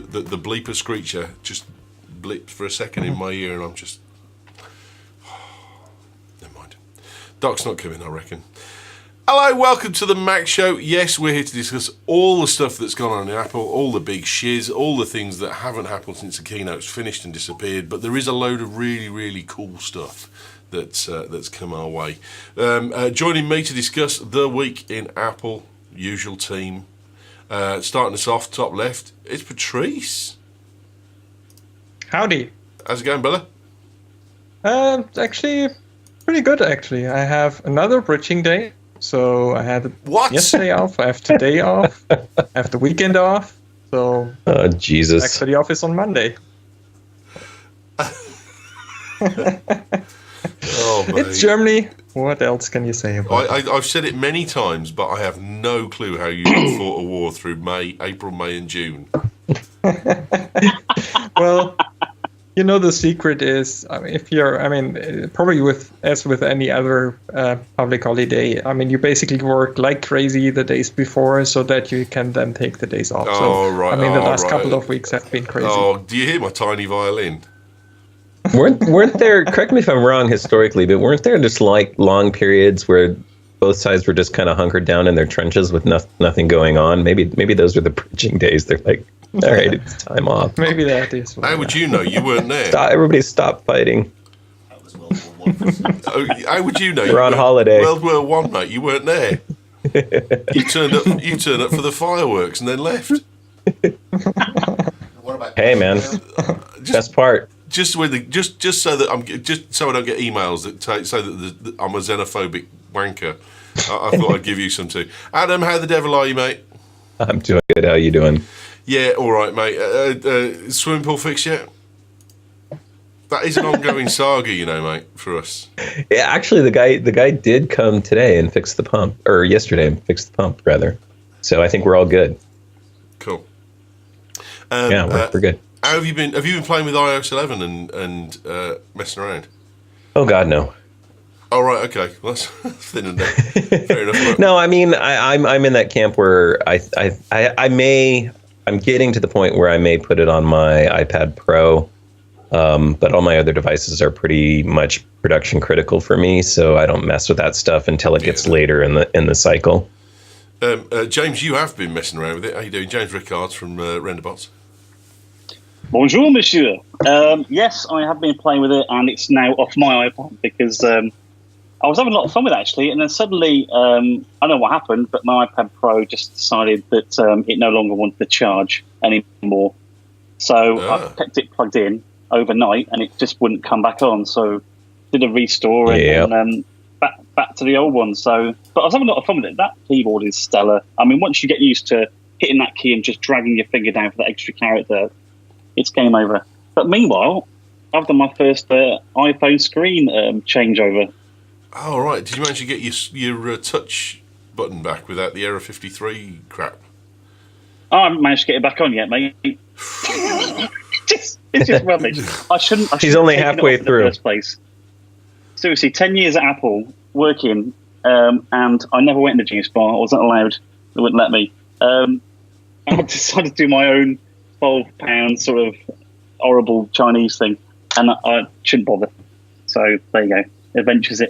the bleeper screecher just blipped for a second in my ear, and I'm just... Never mind. Doc's not coming, I reckon. Hello, welcome to the Mac Show. Yes, we're here to discuss all the stuff that's gone on in Apple, all the big shiz, all the things that haven't happened since the keynote's finished and disappeared, but there is a load of really, really cool stuff that's come our way. Joining me to discuss the week in Apple, usual team. Starting us off, top left, it's Patrice. Howdy. How's it going, Bella? Actually, pretty good, actually. I have another bridging day. So I had yesterday off, I have today off, I have the weekend off. So Jesus. Back to the office on Monday. It's Germany. What else can you say about it? I've said it many times, but I have no clue how you fought a war through April, May, and June. Well, you know, the secret is, probably as with any other public holiday, you basically work like crazy the days before so that you can then take the days off. The last couple of weeks have been crazy. Oh, do you hear my tiny violin? Weren't there, correct me if I'm wrong historically, but weren't there just like long periods where both sides were just kind of hunkered down in their trenches with nothing going on? Maybe those were the bridging days. They're like, all right, it's time off. Maybe that is. How would you know? You weren't there. Everybody stopped fighting. That was World War I. How would you know? We're on holiday. World War One, mate. You weren't there. You turned up for the fireworks and then left. What about Hey, man, best part. Just so that I don't get emails that say that I'm a xenophobic wanker. I thought I'd give you some too. Adam, how the devil are you, mate? I'm doing good. How you doing? Yeah, all right, mate. Swimming pool fix yet? That is an ongoing saga, you know, mate, for us. Yeah, actually, the guy did come today and fix the pump, or yesterday and fix the pump rather. So I think we're all good. Cool. Yeah, we're good. How have you been? Have you been playing with iOS 11 and messing around? Oh God, no. Oh right, okay. Well, that's thin and fair enough. No, I'm in that camp where I'm getting to the point where I may put it on my iPad Pro, but all my other devices are pretty much production critical for me, so I don't mess with that stuff until it gets later in the cycle. James, you have been messing around with it. How you doing? James Rickards from Renderbots. Bonjour, monsieur. Yes, I have been playing with it, and it's now off my iPad because I was having a lot of fun with it, actually, and then suddenly, I don't know what happened, but my iPad Pro just decided that it no longer wanted to charge anymore. So I kept it plugged in overnight, and it just wouldn't come back on. So did a restore and then back to the old one. So, but I was having a lot of fun with it. That keyboard is stellar. I mean, once you get used to hitting that key and just dragging your finger down for that extra character, it's game over. But meanwhile, I've done my first iPhone screen changeover. Oh, right. Did you manage to get your touch button back without the Error 53 crap? I haven't managed to get it back on yet, mate. It's just rubbish. I shouldn't He's only halfway in the through. First place. Seriously, 10 years at Apple, working, and I never went in the Genius Bar. I wasn't allowed. They wouldn't let me. I decided to do my own £12 sort of horrible Chinese thing, and I shouldn't bother. So there you go. Adventures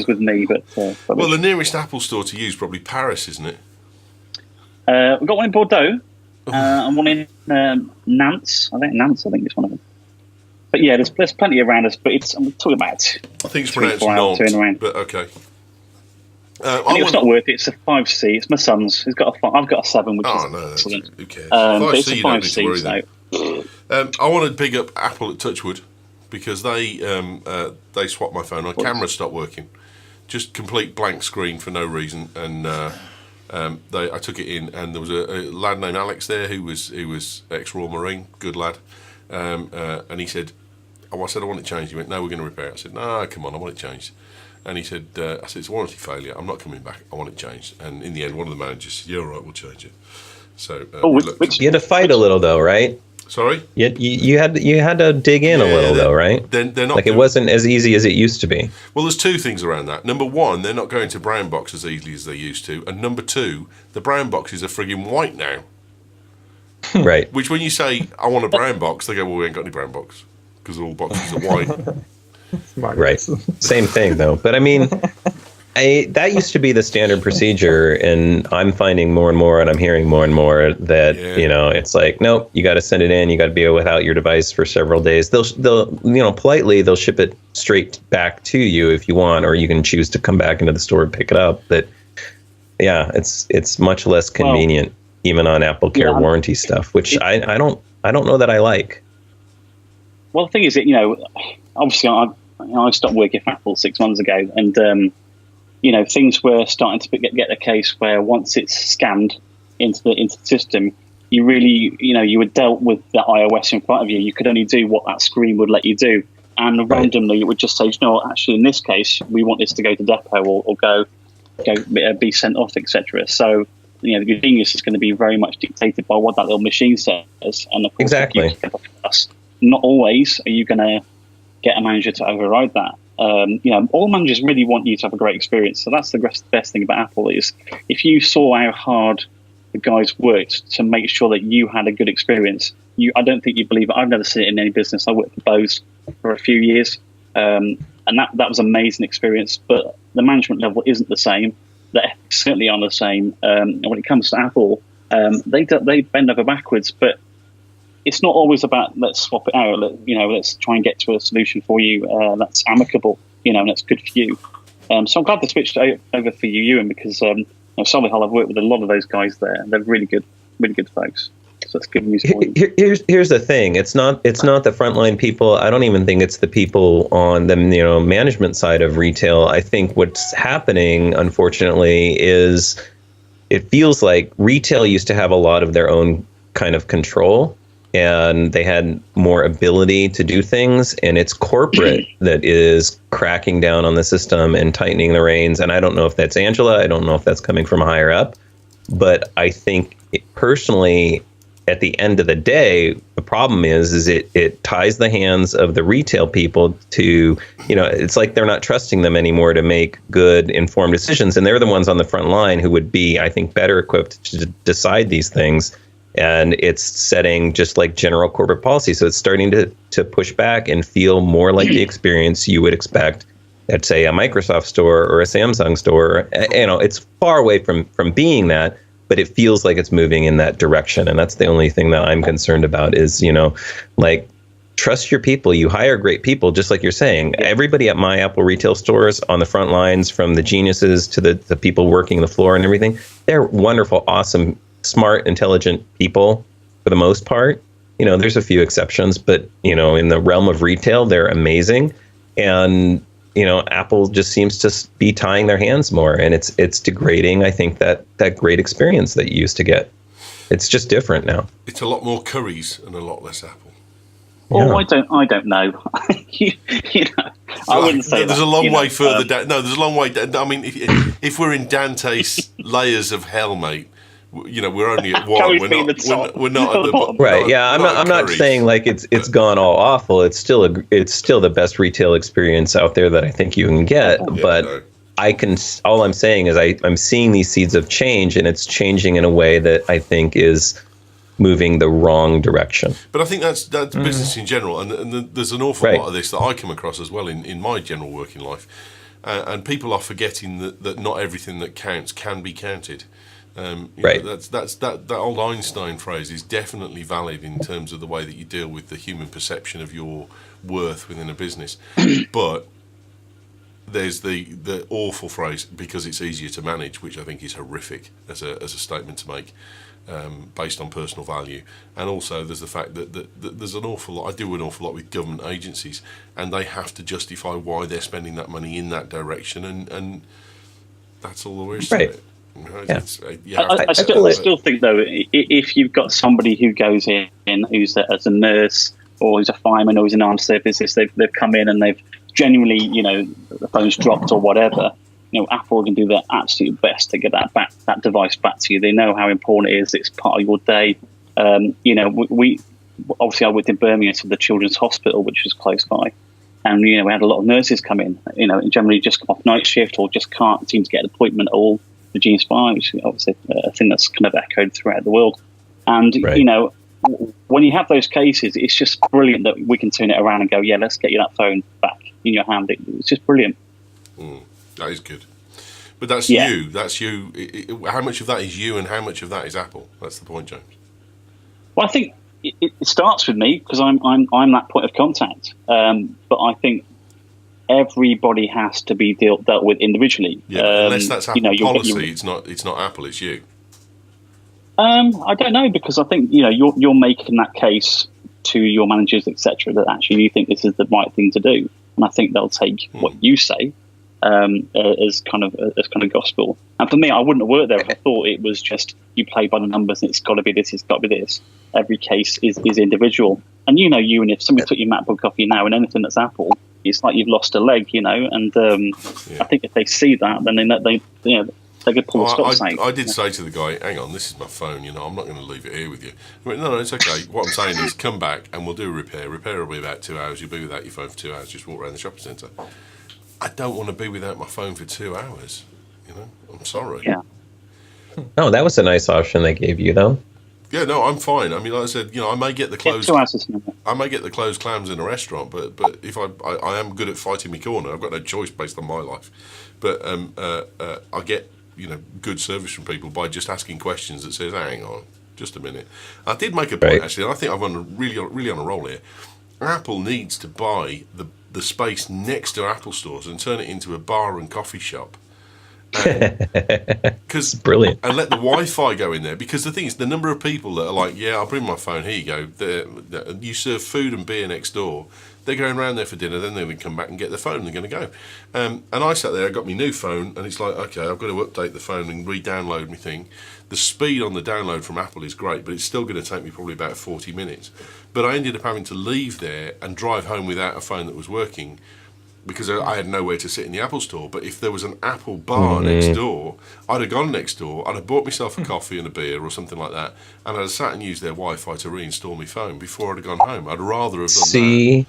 with me, but well, the nearest Apple store to you is probably Paris, isn't it? We've got one in Bordeaux and one in Nantes. I think it's one of them. But yeah, there's plenty around us. But I'm talking about. I think it's pronounced Nantes, but okay. It's not worth it. It's a 5C. It's my son's. I've got a 7, which is excellent. Who cares? But it's a 5C. 5C. I want to big up Apple at Touchwood because they swapped my phone. My camera stopped working, just complete blank screen for no reason. And I took it in, and there was a lad named Alex there who was ex-Royal Marine, good lad, and he said, "Oh, I said I want it changed." He went, "No, we're going to repair it." I said, "No, come on, I want it changed." And he said, I said, "It's a warranty failure. I'm not coming back. I want it changed." And in the end, one of the managers said, "Yeah, all right, we'll change it." So you had to fight a little, though, right? Sorry? You had to dig in a little, though, right? They're not like it wasn't as easy as it used to be. Well, there's two things around that. Number one, they're not going to brown box as easily as they used to. And number two, the brown boxes are frigging white now. Right. Which when you say, I want a brown box, they go, well, we ain't got any brown box because all boxes are white. Right. Same thing, though. But I mean, that used to be the standard procedure, and I'm finding more and more, and I'm hearing more and more that it's like, nope, you got to send it in. You got to be without your device for several days. They'll politely they'll ship it straight back to you if you want, or you can choose to come back into the store and pick it up. But yeah, it's much less convenient, even on Apple Care warranty stuff, which I don't know that I like. Well, the thing is, obviously I stopped working for Apple 6 months ago, and things were starting to get a case where once it's scanned into the system, you really, you were dealt with the iOS in front of you. You could only do what that screen would let you do, and randomly it would just say, actually in this case we want this to go to depot or go be sent off, etc. So the convenience is going to be very much dictated by what that little machine says, and of course, exactly. Not always are you going to get a manager to override that. All managers really want you to have a great experience. So that's the best thing about Apple is if you saw how hard the guys worked to make sure that you had a good experience, I don't think you believe it. I've never seen it in any business. I worked for Bose for a few years, and that was an amazing experience. But the management level isn't the same. The ethics certainly aren't the same. And when it comes to Apple, they bend over backwards, but it's not always about let's swap it out. Let's try and get to a solution for you that's amicable, and that's good for you. So I'm glad they switched over for you, Ewan, because Solihull, I've worked with a lot of those guys there, and they're really good folks. So that's good news for you. Here's the thing: it's not the frontline people. I don't even think it's the people on the management side of retail. I think what's happening, unfortunately, is it feels like retail used to have a lot of their own kind of control, and they had more ability to do things, and it's corporate that is cracking down on the system and tightening the reins. And I don't know if that's Angela, I don't know if that's coming from higher up, but I think personally, at the end of the day, the problem is it ties the hands of the retail people to, it's like they're not trusting them anymore to make good informed decisions, and they're the ones on the front line who would be, I think, better equipped to decide these things. And it's setting just like general corporate policy. So it's starting to push back and feel more like the experience you would expect at, say, a Microsoft store or a Samsung store. It's far away from being that, but it feels like it's moving in that direction. And that's the only thing that I'm concerned about is, trust your people. You hire great people, just like you're saying. Everybody at my Apple retail stores on the front lines, from the geniuses to the people working the floor and everything, they're wonderful, awesome, smart, intelligent people for the most part. There's a few exceptions, but in the realm of retail, they're amazing. And Apple just seems to be tying their hands more, and it's degrading, I think, that great experience that you used to get. It's just different now. It's a lot more curries and a lot less Apple. Oh, yeah. I don't know. I wouldn't say there's a long way further down. No, there's a long way down. I mean, if we're in Dante's layers of hell, mate, we're only at one. We're not at the bottom. Right? Yeah, I'm not saying like it's gone all awful. It's still the best retail experience out there that I think you can get. But all I'm saying is I'm seeing these seeds of change, and it's changing in a way that I think is moving the wrong direction. But I think that's business in general, and there's an awful lot of this that I come across as well in my general working life, and people are forgetting that not everything that counts can be counted. That old Einstein phrase is definitely valid in terms of the way that you deal with the human perception of your worth within a business. But there's the awful phrase, because it's easier to manage, which I think is horrific as a statement to make, based on personal value. And also there's the fact that there's an awful lot. I do an awful lot with government agencies, and they have to justify why they're spending that money in that direction, and that's all there is to it. I still think, though, if you've got somebody who goes in who's as a nurse or who's a fireman or who's an armed services, they've come in and they've genuinely, the phone's dropped or whatever, Apple can do their absolute best to get that device back to you. They know how important it is. It's part of your day. We obviously, I worked in Birmingham, so the Children's Hospital, which was close by. And, we had a lot of nurses come in, generally just come off night shift or just can't seem to get an appointment at all. The Genius Bar, which is obviously a thing that's kind of echoed throughout the world. And, when you have those cases, it's just brilliant that we can turn it around and go, yeah, let's get you that phone back in your hand. It's just brilliant. That is good. But that's Yeah. you. That's you. How much of that is you and how much of that is Apple? That's the point, James. Well, I think it starts with me because I'm that point of contact. But I think everybody has to be dealt with individually. Yeah, but unless that's Apple policy, it's not Apple, it's you. I don't know, because I think you're making that case to your managers, etc., that actually you think this is the right thing to do, and I think they'll take what you say as kind of gospel. And for me, I wouldn't have worked there if I thought it was just you play by the numbers and it's got to be this, it's got to be this. Every case is individual, and and if somebody took your MacBook off you now and anything that's Apple, it's like you've lost a leg, And I think if they see that, then they could pull the stops out. I did say to the guy, "Hang on, this is my phone. I'm not going to leave it here with you." He went, "No, it's okay. What I'm saying is, come back and we'll do a repair. Repair will be about 2 hours. You'll be without your phone for 2 hours. Just walk around the shopping centre." I don't want to be without my phone for 2 hours. I'm sorry. Yeah. Oh, that was a nice option they gave you, though. Yeah, no, I'm fine. I mean, like I said, I may get the closed. 2 hours. I may get the closed clams in a restaurant, but if I am good at fighting my corner. I've got no choice based on my life. But I get good service from people by just asking questions that says, "Hang on, just a minute." I did make a point actually, and I think I'm really on a roll here. Apple needs to buy the space next to Apple stores and turn it into a bar and coffee shop. Because brilliant, and let the Wi-Fi go in there, because the thing is, the number of people that are like, "Yeah, I'll bring my phone. Here you go." You serve food and beer next door. They're going around there for dinner. Then they're going to come back and get the phone. And they're going to go. And I sat there. I got my new phone, and it's like, okay, I've got to update the phone and re-download my thing. The speed on the download from Apple is great, but it's still going to take me probably about 40 minutes. But I ended up having to leave there and drive home without a phone that was working, because I had nowhere to sit in the Apple store. But if there was an Apple bar next door, I'd have gone next door, I'd have bought myself a coffee and a beer or something like that, and I'd have sat and used their Wi-Fi to reinstall my phone before I'd have gone home. I'd rather have done that.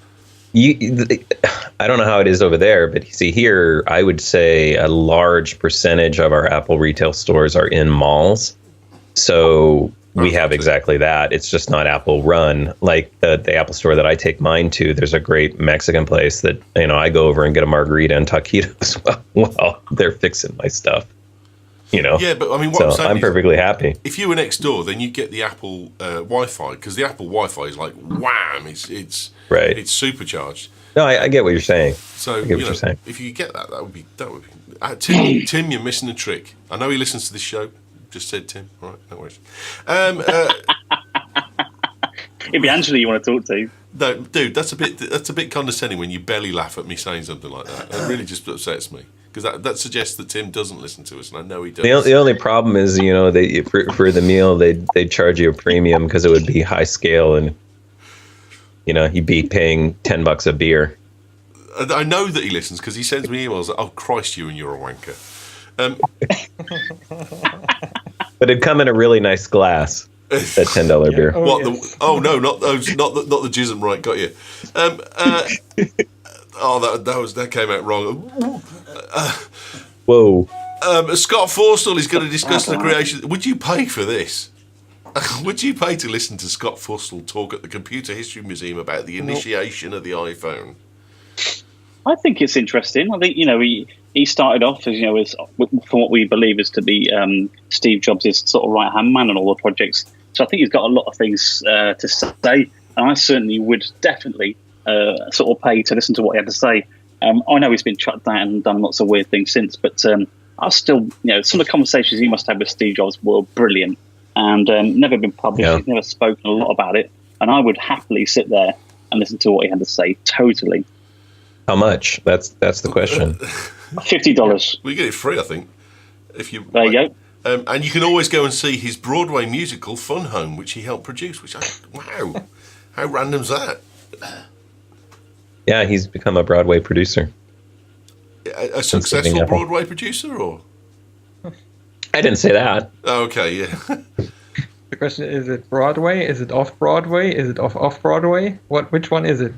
I don't know how it is over there, but see here, I would say a large percentage of our Apple retail stores are in malls. So we have exactly that. It's just not Apple run. Like the Apple store that I take mine to, there's a great Mexican place that, I go over and get a margarita and taquitos while they're fixing my stuff. Yeah, but I mean, what I'm saying I'm perfectly happy. If you were next door, then you get the Apple Wi-Fi, because the Apple Wi-Fi is like wham, it's right. It's supercharged. No, I get what you're saying. So I get what you're saying. If you get that would be Tim, you're missing a trick. I know he listens to this show. Just said Tim. All right, no worries. It'd be Angela you want to talk to. No, dude, that's a bit condescending when you belly laugh at me saying something like that. It really just upsets me, because that suggests that Tim doesn't listen to us, and I know he does. The only problem is, they for the meal they'd charge you a premium because it would be high scale, and you'd be paying $10 a beer. I know that he listens because he sends me emails like, "Oh Christ, you and you're a wanker." But it'd come in a really nice glass. That $10 beer. Oh, what? Yes. Not the jism. Right, got you. That came out wrong. Whoa. Scott Forstall is going to discuss the creation. Would you pay for this? Would you pay to listen to Scott Forstall talk at the Computer History Museum about the initiation of the iPhone? I think it's interesting. I think he started off as from what we believe is to be Steve Jobs' sort of right hand man on all the projects. So I think he's got a lot of things to say, and I certainly would definitely sort of pay to listen to what he had to say. I know he's been shut down and done lots of weird things since, but I still, some of the conversations he must have with Steve Jobs were brilliant, and never been published. Yeah. He's never spoken a lot about it, and I would happily sit there and listen to what he had to say. Totally. How much? That's the question. $50. We get it free, I think. If you there you go. And you can always go and see his Broadway musical Fun Home, which he helped produce. Wow, how random's that? Yeah, he's become a Broadway producer. A successful Broadway producer, or? I didn't say that. Oh, okay, yeah. The question is it Broadway? Is it off Broadway? Is it off Broadway? Which one is it?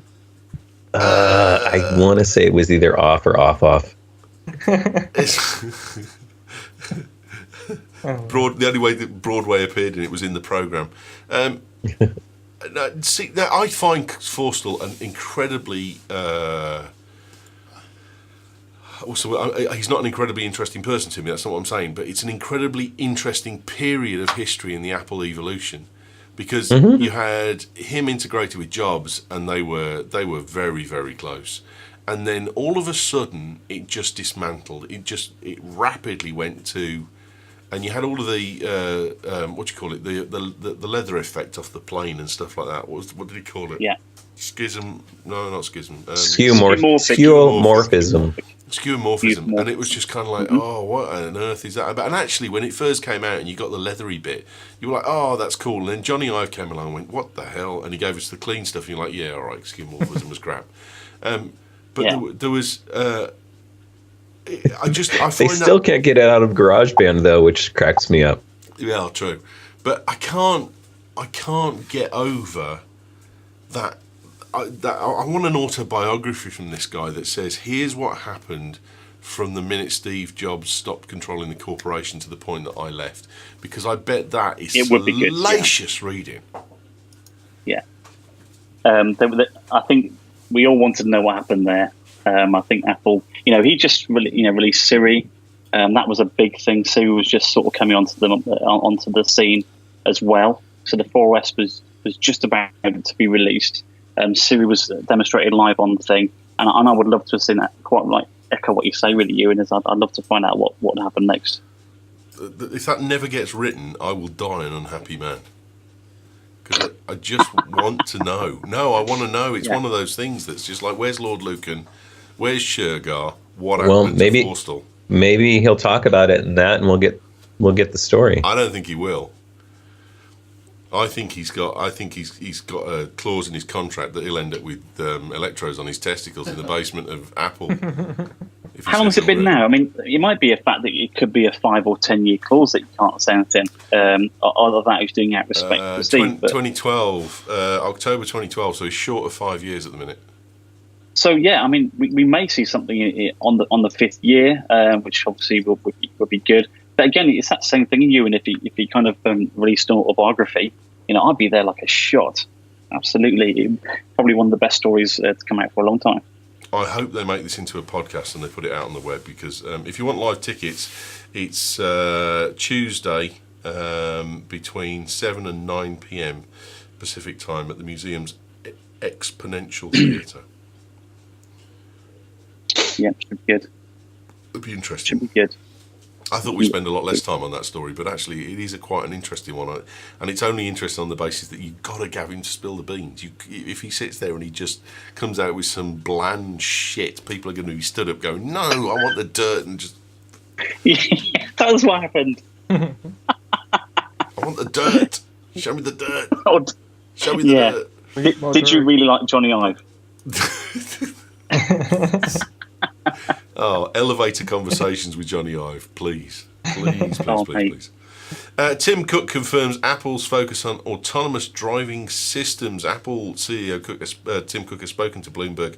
I want to say it was either off or off. The only way that Broadway appeared in it was in the program. See, I find Forstall an incredibly. Also, he's not an incredibly interesting person to me. That's not what I'm saying. But it's an incredibly interesting period of history in the Apple evolution, because you had him integrated with Jobs, and they were very, very close. And then all of a sudden, it just dismantled. It rapidly went to, and you had all of the the leather effect off the plane and stuff like that. What did he call it? Yeah. Schism? No, not schism. Skeuomorphism. Skeuomorphism, and it was just kind of like, oh, what on earth is that? And actually, when it first came out and you got the leathery bit, you were like, oh, that's cool. And then Johnny Ive came along and went, what the hell? And he gave us the clean stuff, and you're like, yeah, all right, skeuomorphism was crap. There was. I find they still can't get it out of GarageBand though, which cracks me up. Yeah, true. But I can't get over that. I want an autobiography from this guy that says, here's what happened from the minute Steve Jobs stopped controlling the corporation to the point that I left. Because I bet that is salacious reading. Yeah. I think we all wanted to know what happened there. I think Apple, he just released Siri. That was a big thing. Siri was just sort of coming onto the scene as well. So the 4S was just about to be released. Siri was demonstrated live on the thing, and I would love to have seen that. Quite like echo what you say, really, Ewan. Is I'd love to find out what happened next. If that never gets written, I will die an unhappy man. Because I just want to know. No, I want to know. It's one of those things that's just like, where's Lord Lucan? Where's Shergar? What happened to Forstall? Maybe he'll talk about it in that, and we'll get the story. I don't think he will. I think he's got a clause in his contract that he'll end up with electrodes on his testicles in the basement of Apple. How long has it been now? I mean, it might be a fact that it could be a 5 or 10 year clause that you can't say anything. Other than that, he's doing out respect for Steve. 2012, October 2012. So he's short of 5 years at the minute. So yeah, I mean, we may see something on the 5th year, which obviously would be good. But again, it's that same thing in you. And if he kind of released an autobiography, I'd be there like a shot. Absolutely, probably one of the best stories to come out for a long time. I hope they make this into a podcast and they put it out on the web, because if you want live tickets, it's Tuesday between 7 and 9 p.m. Pacific time at the museum's Exponential Theatre. Yeah, should be good. It'd be interesting. Should be good. I thought we'd spend a lot less time on that story, but actually it is quite an interesting one. And it's only interesting on the basis that you've got to get him to spill the beans. If he sits there and he just comes out with some bland shit, people are going to be stood up going, no, I want the dirt, and just... Yeah, that was what happened. I want the dirt. Show me the dirt. Show me the dirt. Did you really like Johnny Ive? Oh, elevator conversations with Johnny Ive, please. Please. Tim Cook confirms Apple's focus on autonomous driving systems. Apple CEO Tim Cook has spoken to Bloomberg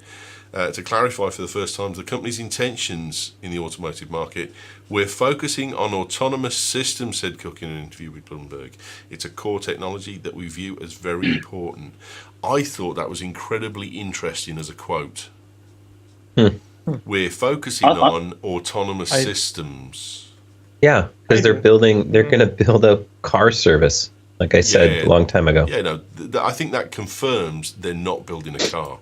to clarify for the first time the company's intentions in the automotive market. We're focusing on autonomous systems, said Cook in an interview with Bloomberg. It's a core technology that we view as very important. I thought that was incredibly interesting as a quote. We're focusing on autonomous systems. Yeah, because they're going to build a car service, like I said a long time ago. Yeah, no, I think that confirms they're not building a car.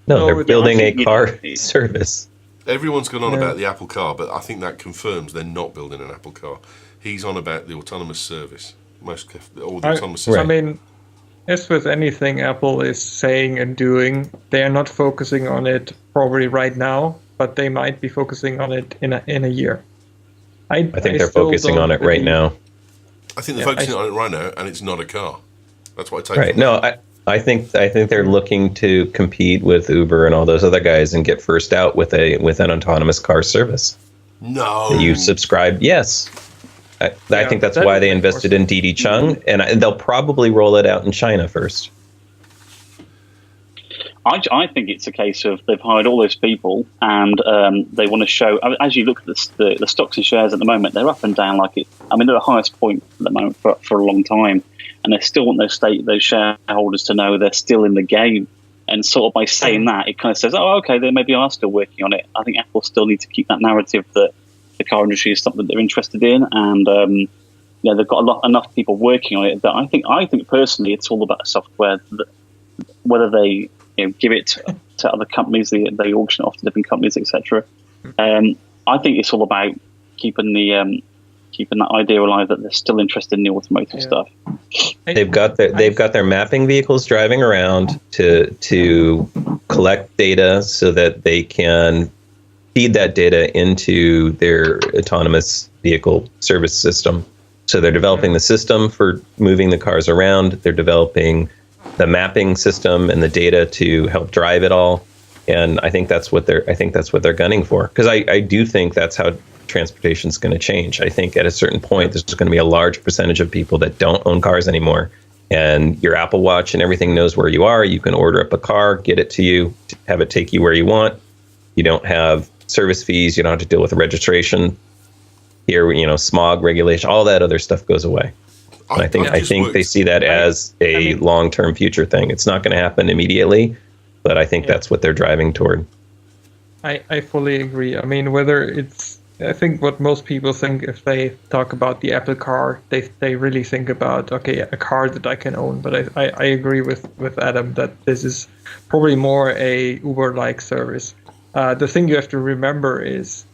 No, they're building a car service. Everyone's gone on about the Apple car, but I think that confirms they're not building an Apple car. He's on about the autonomous service. Autonomous system. I mean, as with anything Apple is saying and doing, they are not focusing on it probably right now, but they might be focusing on it in a year. I think they're focusing on it right now. I think they're focusing on it right now, and it's not a car. That's what I take. Right? No, I think they're looking to compete with Uber and all those other guys and get first out with an autonomous car service. No, you subscribe? Yes. I think that's why they invested in Didi Chung, and they'll probably roll it out in China first. I think it's a case of they've hired all those people and they want to show. As you look at the stocks and shares at the moment, they're up and down like it. I mean, they're at the highest point at the moment for a long time, and they still want those shareholders to know they're still in the game. And sort of by saying that, it kind of says, oh, okay, they maybe are still working on it. I think Apple still need to keep that narrative that the car industry is something they're interested in, and they've got enough people working on it that I think personally, it's all about software. Whether they give it to other companies, they auction it off to different companies, etc. I think it's all about keeping that idea alive that they're still interested in the automotive stuff. They've got their mapping vehicles driving around to collect data so that they can feed that data into their autonomous vehicle service system. So they're developing the system for moving the cars around. They're developing the mapping system and the data to help drive it all. And I think that's what they're gunning for. Because I do think that's how transportation is going to change. I think at a certain point, there's going to be a large percentage of people that don't own cars anymore. And your Apple Watch and everything knows where you are. You can order up a car, get it to you, have it take you where you want. You don't have service fees. You don't have to deal with registration. Here, smog regulation, all that other stuff goes away. I think they see that as a long-term future thing. It's not going to happen immediately, but I think that's what they're driving toward. I fully agree. I mean, I think what most people think if they talk about the Apple car, they really think about, okay, a car that I can own. But I agree with Adam that this is probably more a Uber-like service. The thing you have to remember is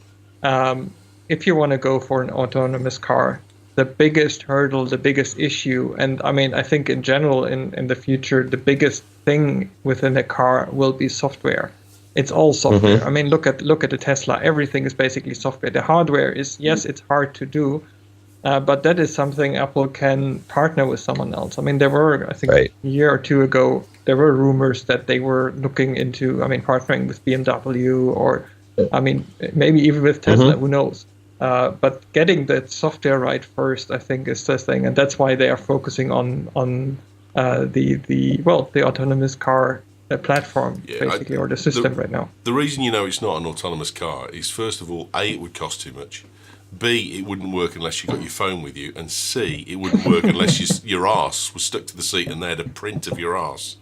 if you want to go for an autonomous car, the biggest hurdle, the biggest issue, and I mean, I think in general in the future, the biggest thing within a car will be software. It's all software. I mean, look at the Tesla. Everything is basically software. The hardware is, yes, it's hard to do, but that is something Apple can partner with someone else. I mean, there were, I think, a year or two ago, there were rumors that they were looking into, partnering with BMW or, maybe even with Tesla. Who knows? But getting the software right first, I think, is the thing, and that's why they are focusing on the autonomous car platform, basically, or the system right now. The reason it's not an autonomous car is, first of all, A, it would cost too much. B, it wouldn't work unless you got your phone with you, and C, it wouldn't work unless your arse was stuck to the seat and they had a print of your arse.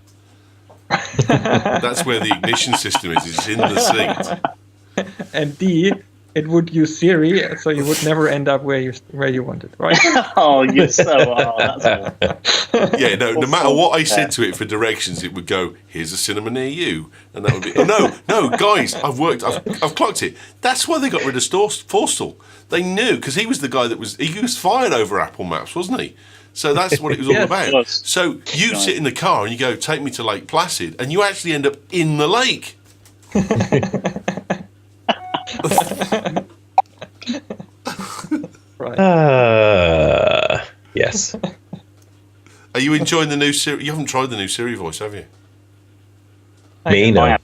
That's where the ignition system is. It's in the seat. And D, it would use Siri, so you would never end up where you wanted, right? Oh, you're so that's all. Yeah, no matter what I said to it for directions, it would go, here's a cinema near you. And that would be, oh, no, guys, I've clocked it. That's why they got rid of Forstall. They knew, because he was the guy he was fired over Apple Maps, wasn't he? So that's what it was all about. So you sit in the car and you go, take me to Lake Placid, and you actually end up in the lake. Right. Yes. Are you enjoying the new Siri? You haven't tried the new Siri voice, have you? Me, no.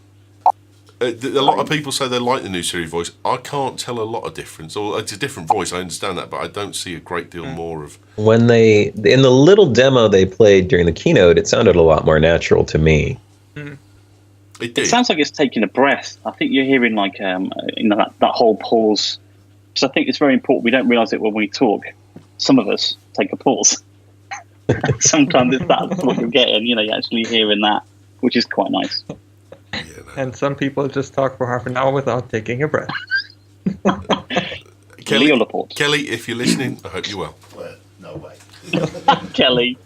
A lot of people say they like the new Siri voice. I can't tell a lot of difference. Or it's a different voice, I understand that, but I don't see a great deal more of... When in the little demo they played during the keynote, it sounded a lot more natural to me. It sounds like it's taking a breath. I think you're hearing like that whole pause. So I think it's very important. We don't realise it when we talk. Some of us take a pause. Sometimes that's what you're getting. You're actually hearing that, which is quite nice. Yeah, no. And some people just talk for half an hour without taking a breath. Kelly, if you're listening, I hope you're well. Well, no way. Kelly.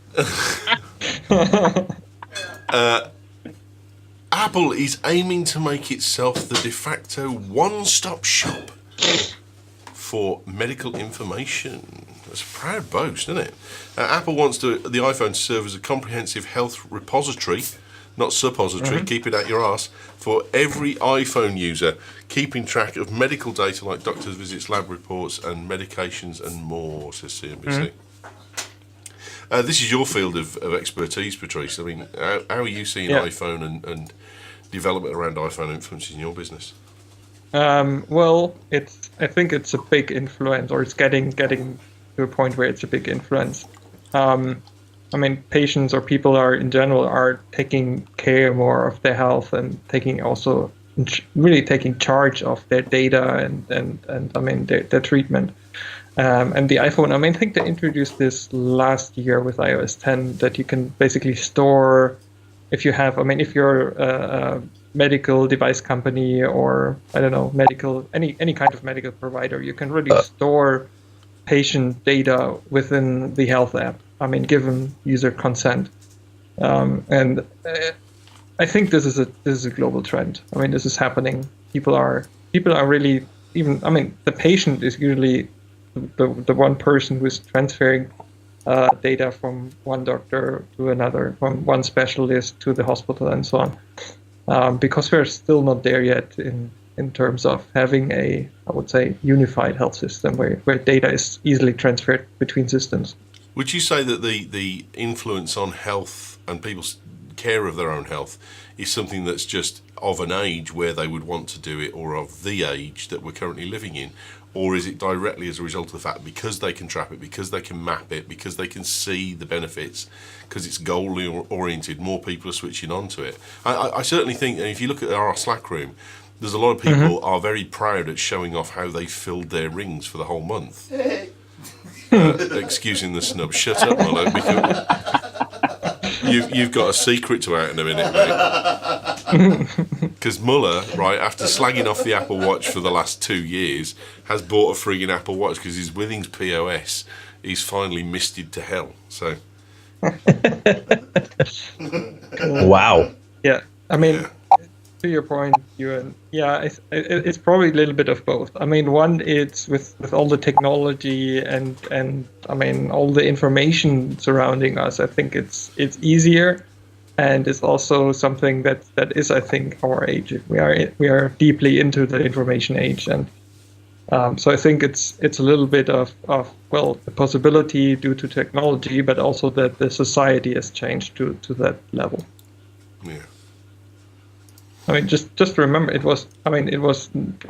Apple is aiming to make itself the de facto one-stop shop for medical information. That's a proud boast, isn't it? Apple wants the iPhone to serve as a comprehensive health repository, not suppository, keep it out your arse, for every iPhone user, keeping track of medical data like doctors' visits, lab reports, and medications and more, says CNBC. This is your field of expertise, Patrice. I mean, how are you seeing iPhone and development around iPhone influencing your business? Well, I think it's a big influence, or it's getting to a point where it's a big influence. I mean, patients or people are in general are taking care more of their health and really taking charge of their data and I mean their treatment. And the iPhone, I mean, I think they introduced this last year with iOS 10 that you can basically store if you're a medical device company or I don't know, any kind of medical provider, you can really store patient data within the health app. I mean, given user consent. And I think this is a global trend. I mean, this is happening. People are really the patient is usually the one person who is transferring data from one doctor to another, from one specialist to the hospital, and so on. Because we're still not there yet in terms of having I would say, unified health system where data is easily transferred between systems. Would you say that the influence on health and people's care of their own health is something that's just of an age where they would want to do it, or of the age that we're currently living in? Or is it directly as a result of the fact because they can trap it, because they can map it, because they can see the benefits, because it's goal-oriented, more people are switching on to it? I certainly think, and if you look at our Slack room, there's a lot of people are very proud at showing off how they filled their rings for the whole month. Excusing the snub. Shut up, Muller. You've got a secret to out in a minute, mate. Because Muller, right, after slagging off the Apple Watch for the last 2 years, has bought a frigging Apple Watch because his Withings POS, he's finally misted to hell. So. Wow. Yeah, I mean, to your point, Ewan, it's probably a little bit of both. I mean, one, it's with all the technology and I mean all the information surrounding us. I think it's easier, and it's also something that is, I think, our age. We are deeply into the information age, and so I think it's a little bit of the possibility due to technology, but also that the society has changed to that level. Yeah. I mean, just remember, it was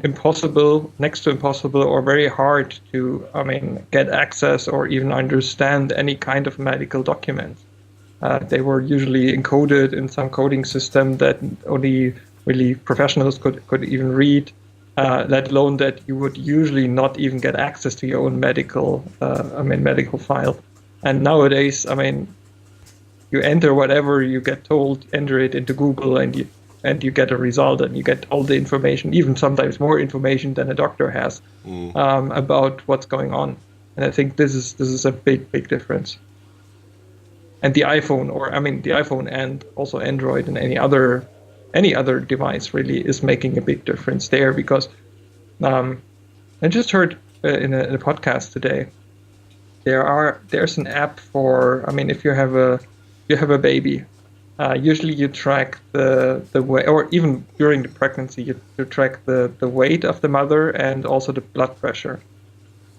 impossible, next to impossible, or very hard to, get access or even understand any kind of medical documents. They were usually encoded in some coding system that only really professionals could even read, let alone that you would usually not even get access to your own medical file. And nowadays, you enter whatever you get told, enter it into Google, and you get a result, and you get all the information, even sometimes more information than a doctor has about what's going on. And I think this is a big difference. And the iPhone and also Android and any other device really is making a big difference there, because I just heard in a podcast today there's an app for if you have a baby. Usually you track the weight, or even during the pregnancy, you track the weight of the mother and also the blood pressure.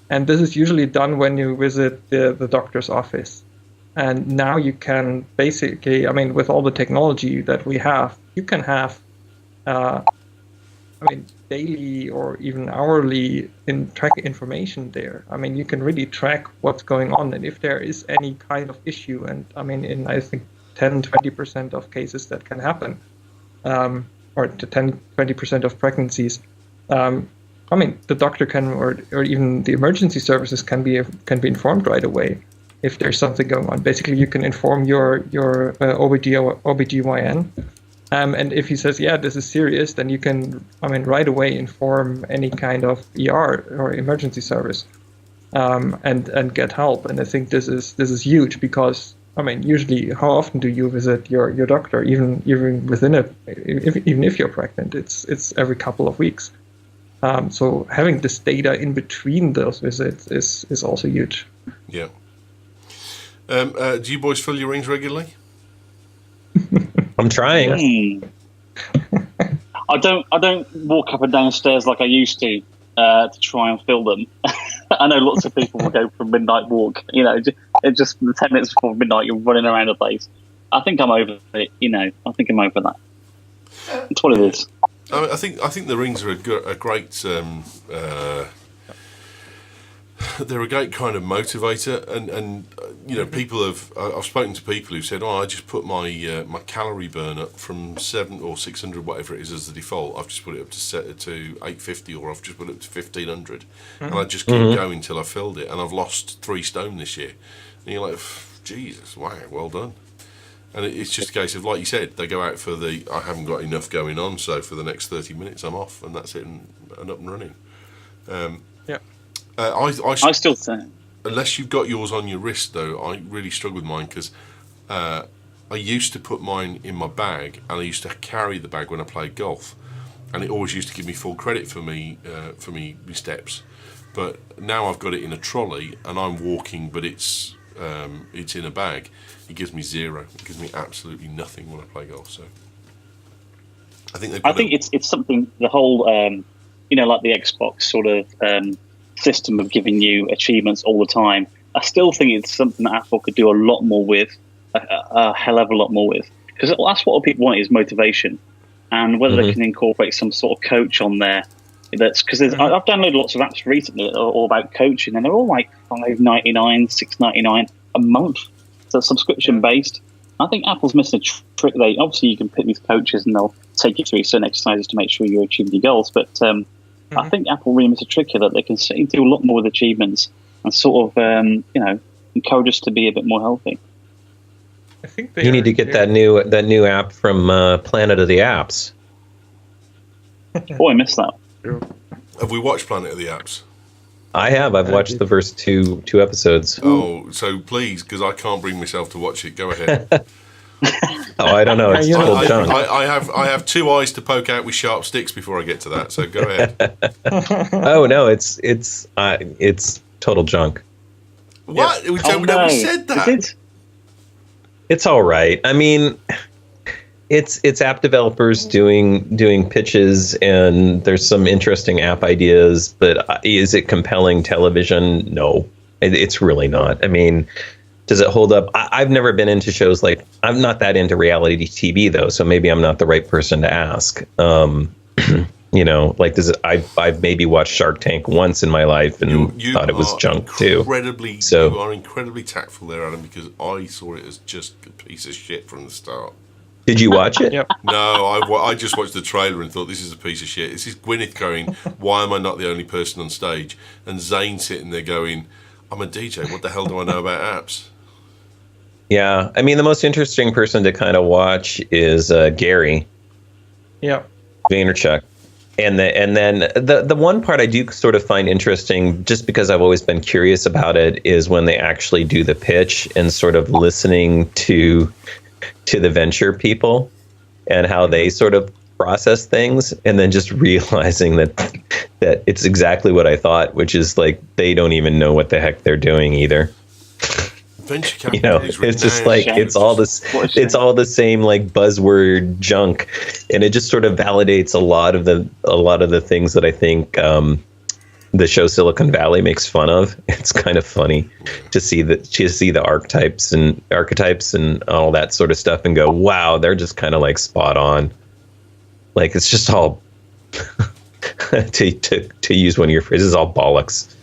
And this is usually done when you visit the doctor's office. And now you can basically, with all the technology that we have, you can have, daily or even hourly track information there. You can really track what's going on, and if there is any kind of issue. And I think 10-20% of cases that can happen, or to 10-20% of pregnancies. The doctor can, or even the emergency services can be informed right away if there's something going on. Basically, you can inform your OBGYN, and if he says, yeah, this is serious, then you can, right away inform any kind of ER or emergency service, and get help. And I think this is huge, because usually, how often do you visit your doctor? Even within even if you're pregnant, it's every couple of weeks. So having this data in between those visits is also huge. Yeah. Do you boys fill your rings regularly? I'm trying. I don't walk up and down stairs like I used to try and fill them. I know lots of people will go for a midnight walk. Just 10 minutes before midnight, you're running around the place. I think I'm over it. I think I'm over that. It's what it is. I think the rings are a great they're a great kind of motivator, and people I've spoken to people who said, oh, I just put my my calorie burn up from 7 or 600, whatever it is, as the default. I've just put it up to set it to 850, or I've just put it up to 1500, and I just keep going till I filled it, and I've lost 3 stone this year. And you're like, Jesus, wow, well done. And it's just a case of, like you said, they go out for I haven't got enough going on, so for the next 30 minutes I'm off, and that's it, and up and running. Yeah. I still think, unless you've got yours on your wrist, though, I really struggle with mine, because I used to put mine in my bag, and I used to carry the bag when I played golf, and it always used to give me full credit for me steps. But now I've got it in a trolley, and I'm walking, but it's in a bag. It gives me 0. It gives me absolutely nothing when I play golf. So I think it's something, the whole like the Xbox sort of system of giving you achievements all the time. I still think it's something that Apple could do a lot more with, a hell of a lot more with, because that's what people want, is motivation, and whether they can incorporate some sort of coach on there. That's because I've downloaded lots of apps recently that are all about coaching, and they're all like $5.99, $6.99 a month, so subscription based. I think Apple's missing a trick. Obviously you can pick these coaches and they'll take you through certain exercises to make sure you're achieving your goals, but I think Apple really missed a trick here, that they can certainly do a lot more with achievements and sort of encourage us to be a bit more healthy. I think you need to get that new app from Planet of the Apps. Oh, I missed that. Have we watched Planet of the Apps? I have. I've watched the first two episodes. Oh, so please, because I can't bring myself to watch it. Go ahead. I don't know. It's total junk. I have 2 eyes to poke out with sharp sticks before I get to that. So go ahead. Oh no, it's total junk. What? Yeah. We never said that. It's all right. I mean, it's app developers doing pitches, and there's some interesting app ideas, but is it compelling television? No, it's really not. I mean, does it hold up? I've never been into shows like, I'm not that into reality TV though, so maybe I'm not the right person to ask. Like, does it? I've maybe watched Shark Tank once in my life and you thought it was junk too. You are incredibly tactful there, Adam, because I saw it as just a piece of shit from the start. Did you watch it? Yep. No, I just watched the trailer and thought, this is a piece of shit. This is Gwyneth going, why am I not the only person on stage? And Zane sitting there going, I'm a DJ. What the hell do I know about apps? Yeah, I mean, the most interesting person to kind of watch is Gary. Yeah. Vaynerchuk. And then the one part I do sort of find interesting, just because I've always been curious about it, is when they actually do the pitch and sort of listening to the venture people and how they sort of process things, and then just realizing that it's exactly what I thought, which is like they don't even know what the heck they're doing either. Venture capital is it's just like it's all the same like buzzword junk, and it just sort of validates a lot of the things that I think the show Silicon Valley makes fun of. It's kind of funny to see the archetypes and all that sort of stuff and go, wow, they're just kind of like spot on. Like, it's just all to use one of your phrases, all bollocks.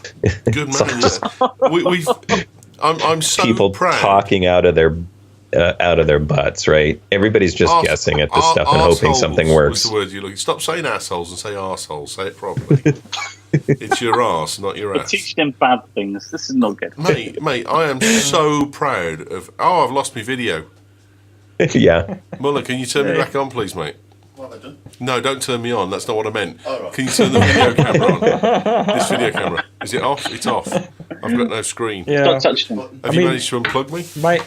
Good man. I'm so people proud. Talking out of their butts, right? Everybody's just guessing at this stuff and hoping something works. What's the word you're looking? Stop saying assholes and say arseholes. Say it properly. It's your arse, not your ass. Teach them bad things. This is not good. Mate, I am so proud of... Oh, I've lost my video. Yeah. Muller, can you turn me back on, please, mate? What have I done? No, don't turn me on. That's not what I meant. Oh, right. Can you turn the video camera on? This video camera. Is it off? It's off. I've got no screen. Yeah. Don't touch them. Have you managed to unplug me?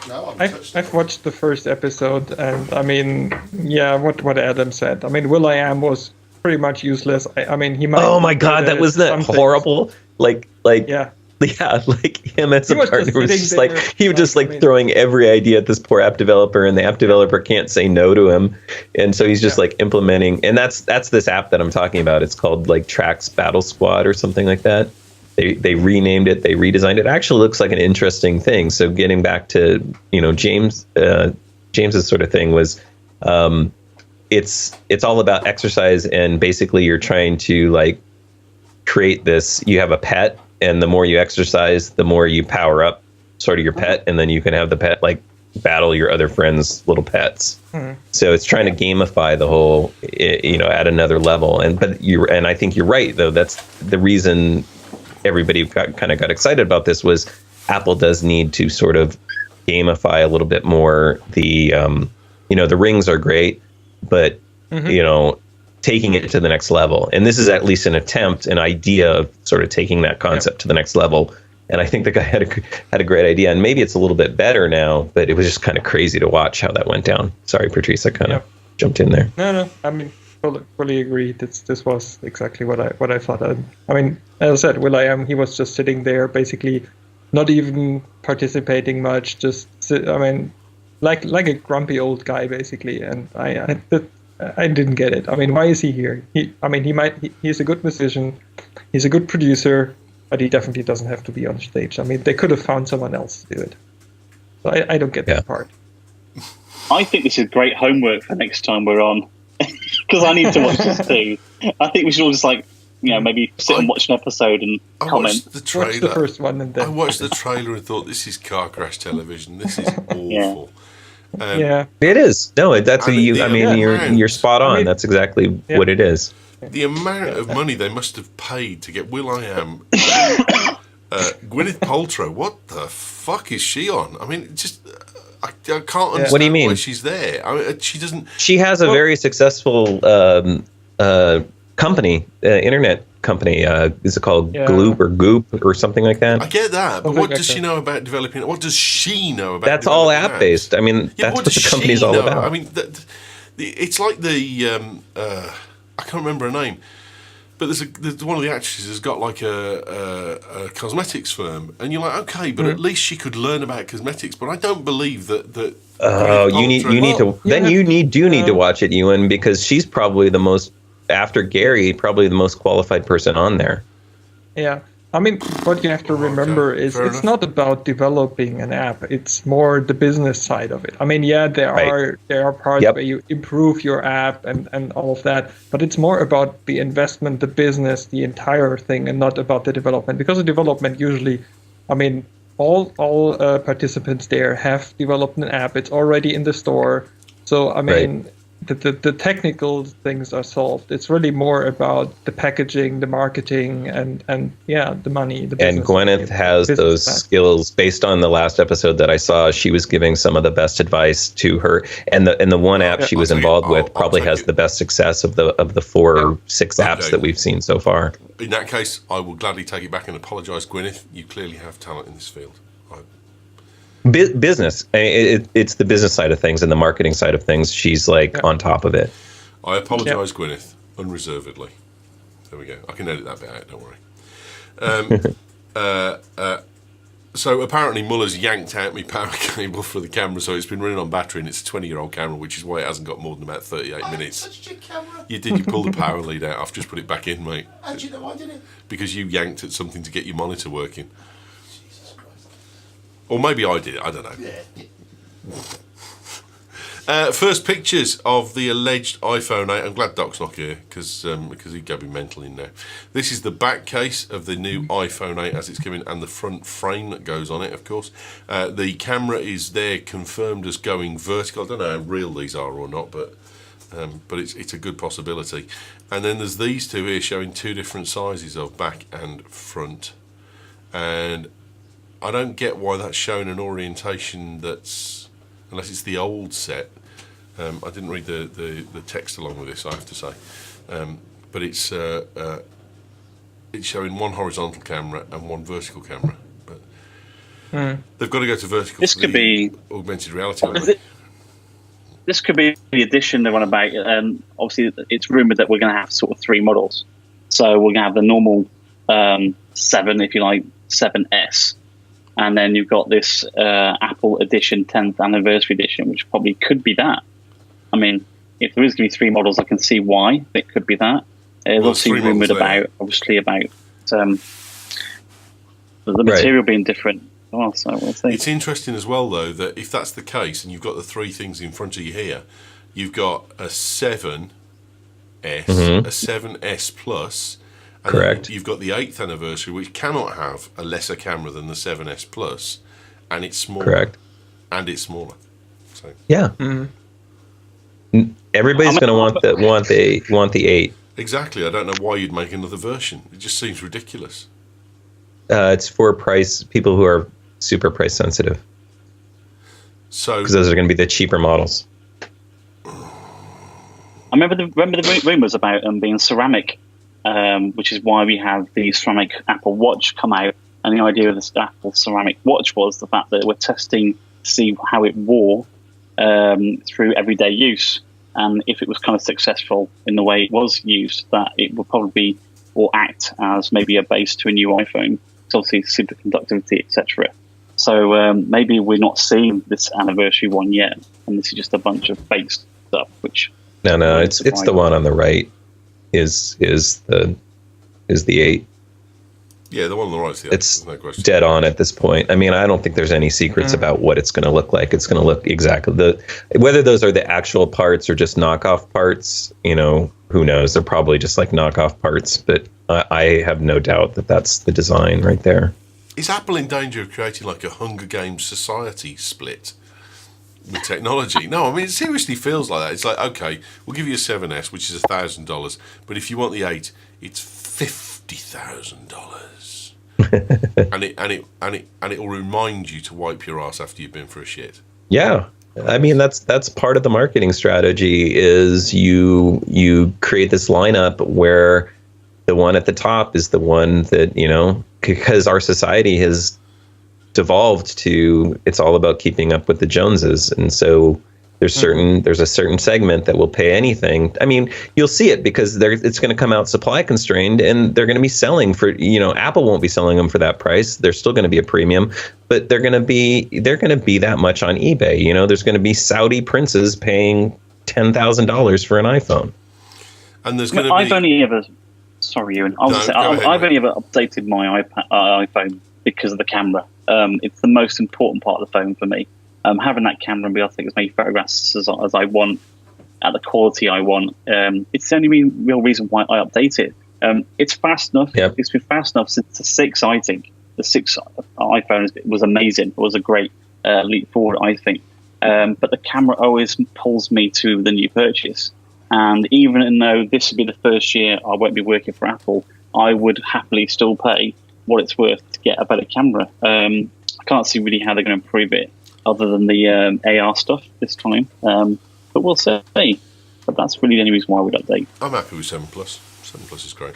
No, I haven't touched I've watched the first episode, and I mean, yeah, what Adam said. I mean, Will.i.am was pretty much useless. I mean, he might. Oh my God, that was that horrible. Like. Yeah. Yeah, like him as a partner was just like, he was just like throwing every idea at this poor app developer, and the app developer can't say no to him, and so he's just like implementing. And that's this app that I'm talking about. It's called like Trax Battle Squad or something like that. They renamed it, they redesigned it. It actually looks like an interesting thing. So getting back to James's sort of thing was, it's all about exercise, and basically you're trying to like create this. You have a pet, and the more you exercise, the more you power up sort of your pet, and then you can have the pet like battle your other friends' little pets. So it's trying to gamify the whole, at another level. And I think you're right, though. That's the reason everybody got excited about this, was Apple does need to sort of gamify a little bit more. The the rings are great, but taking it to the next level. And this is at least an idea of sort of taking that concept to the next level. And I think the guy had a great idea, and maybe it's a little bit better now, but it was just kind of crazy to watch how that went down. Sorry, Patrice, I kind of jumped in there. No, I mean, fully agree. This was exactly what I thought. I mean, as I said, Will.i.am, he was just sitting there, basically not even participating much, like a grumpy old guy, basically. And I didn't get it. I mean, why is he here? He's a good musician, he's a good producer, but he definitely doesn't have to be on stage. I mean, they could have found someone else to do it. So I don't get that part. I think this is great homework for next time we're on, because I need to watch this too. I think we should all just maybe sit and watch an episode and comment. Watched the trailer. Watch the first one and then. I watched the trailer and thought, this is car crash television. This is awful. It is. No, that's you're spot on. That's exactly what it is. The amount of money they must have paid to get Will.i.am, Gwyneth Paltrow. What the fuck is she on? I mean, just I can't understand what do you mean? Why she's there. I mean, she doesn't. She has a very successful company, internet company. Is it called Gloop or Goop or something like that? I get that, but what does she know about developing? What does she know about? That's all app based. I mean, that's what the company's all about. I mean, it's like the. I can't remember her name, but there's one of the actresses has got like a cosmetics firm, and you're like, okay, but at least she could learn about cosmetics. But I don't believe that. Oh, you need to. Then you need to watch it, Ewan, because she's probably the most, after Gary, probably the most qualified person on there. Yeah. I mean, what you have to remember is it's not about developing an app. It's more the business side of it. I mean, there are parts where you improve your app and all of that, but it's more about the investment, the business, the entire thing, and not about the development. Because the development usually, I mean, all participants there have developed an app. It's already in the store. So, I mean, the technical things are solved. It's really more about the packaging, the marketing, and the money. The business. And Gwyneth has those skills. Based on the last episode that I saw, she was giving some of the best advice to her. And the one app she was involved with probably has the best success of the 4 or 6 apps that we've seen so far. In that case, I will gladly take it back and apologise, Gwyneth. You clearly have talent in this field. Business. It's the business side of things and the marketing side of things. She's on top of it. I apologise, Gwyneth, unreservedly. There we go. I can edit that bit out, don't worry. So apparently Muller's yanked out my power cable for the camera, so it's been running on battery, and it's a 20-year-old camera, which is why it hasn't got more than about 38 minutes. Touched your camera. You did. You pulled the power lead out. I've just put it back in, mate. How do you know I did it? Because you yanked at something to get your monitor working. Or maybe I did it, I don't know. First pictures of the alleged iPhone 8. I'm glad Doc's not here, because he'd go be mental in there. This is the back case of the new iPhone 8 as it's coming, and the front frame that goes on it, of course. The camera is there confirmed as going vertical. I don't know how real these are or not, but it's a good possibility. And then there's these two here showing 2 different sizes of back and front. And I don't get why that's showing an orientation that's, unless it's the old set. I didn't read the text along with this, I have to say. But it's showing 1 horizontal camera and 1 vertical camera. But they've got to go to vertical. This could be augmented reality. This could be the addition they want about. Obviously, it's rumoured that we're going to have sort of 3 models. So we're going to have the normal 7, if you like, 7S. And then you've got this Apple edition, 10th anniversary edition, which probably could be that. I mean, if there is going to be 3 models, I can see why it could be that. There's also rumoured about the material being different. Oh, so we'll see. It's interesting as well, though, that if that's the case and you've got the 3 things in front of you here, you've got a 7S, a 7S Plus, And Correct. then you've got the 8th anniversary, which cannot have a lesser camera than the 7S Plus, and it's smaller. Correct. And it's smaller. So Yeah. Everybody's going to want the 8. exactly. I don't know why you'd make another version. It just seems ridiculous. It's for people who are super price sensitive, So because those are going to be the cheaper models. I remember the rumours about them being ceramic, which is why we have the ceramic Apple Watch come out. And the idea of this Apple ceramic watch was the fact that we're testing to see how it wore through everyday use. And if it was kind of successful in the way it was used, that it would probably or act as maybe a base to a new iPhone. It's obviously superconductivity, etc. So maybe we're not seeing this anniversary one yet, and this is just a bunch of fake stuff. Which No, it's the one on the right. Is the 8. yeah, the one on the right is the 8th. It's There's no question. dead on at this point. I mean, I don't think there's any secrets about what it's going to look like. It's going to look exactly whether those are the actual parts or just knockoff parts. Who knows? They're probably just like knockoff parts. But I have no doubt that that's the design right there. Is Apple in danger of creating like a Hunger Games society split with technology? No, I mean, it seriously feels like that. It's like, okay, we'll give you a 7S, which is $1,000, but if you want the 8, it's $50,000. and it will remind you to wipe your ass after you've been for a shit. Yeah. I mean, that's part of the marketing strategy is you create this lineup where the one at the top is the one that, because our society has devolved to, it's all about keeping up with the Joneses. And so there's a certain segment that will pay anything. I mean, you'll see it because it's going to come out supply constrained, and they're going to be selling for, Apple won't be selling them for that price. There's still going to be a premium, but they're going to be that much on eBay. There's going to be Saudi princes paying $10,000 for an iPhone. And there's going to I've be... only ever, sorry, Ewan, I've only ever updated my iPhone because of the camera. It's the most important part of the phone for me. Having that camera and be able to take as many photographs as I want at the quality I want. It's the only real reason why I update it. It's fast enough. Yep. It's been fast enough since the 6, I think. The 6 iPhone was amazing. It was a great leap forward, I think. But the camera always pulls me to the new purchase. And even though this would be the first year I won't be working for Apple, I would happily still pay what it's worth to get a better camera. I can't see really how they're going to improve it, other than the AR stuff this time. But we'll see. But that's really the only reason why I would update. I'm happy with 7 Plus. 7 Plus is great.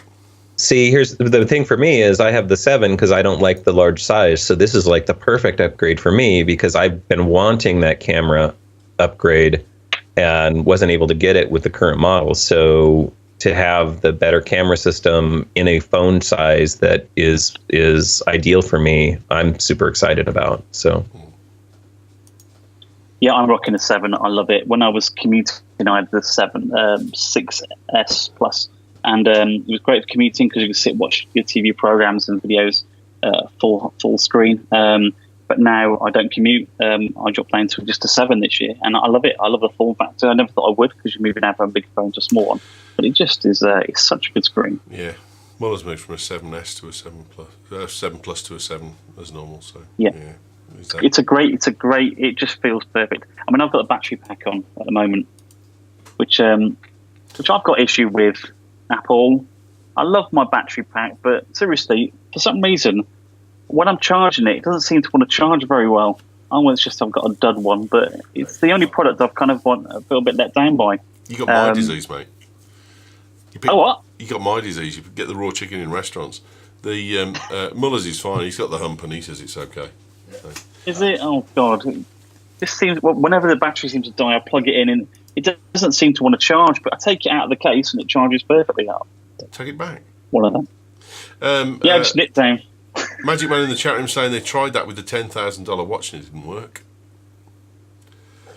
See, here's the thing for me is I have the 7 because I don't like the large size. So this is like the perfect upgrade for me because I've been wanting that camera upgrade and wasn't able to get it with the current model. So to have the better camera system in a phone size that is ideal for me, I'm super excited about. So. Yeah, I'm rocking the 7. I love it. When I was commuting, I had the 6S Plus, and it was great for commuting because you could sit and watch your TV programs and videos full screen. But now I don't commute. I dropped down to just a 7 this year, and I love it. I love the form factor. I never thought I would because you're moving out from a big phone to a small one, but it just is. It's such a good screen. Yeah. Muller's moved from a 7S to a 7 Plus, 7 Plus to a 7 as normal. So Yeah. Exactly. It's a great. It just feels perfect. I mean, I've got a battery pack on at the moment, which I've got issue with Apple. I love my battery pack, but seriously, for some reason, when I'm charging it, it doesn't seem to want to charge very well. I know it's just I've got a dud one, but it's the only product I've kind of a little bit let down by. You got my disease, mate. What? You got my disease. You get the raw chicken in restaurants. The Muller's is fine. He's got the hump and he says it's okay. So. Is it? Oh God! This seems. Whenever the battery seems to die, I plug it in, and it doesn't seem to want to charge. But I take it out of the case, and it charges perfectly up. Take it back. One of them. Yeah, just nip down. Magic Man in the chat room saying they tried that with the $10,000 watch and it didn't work.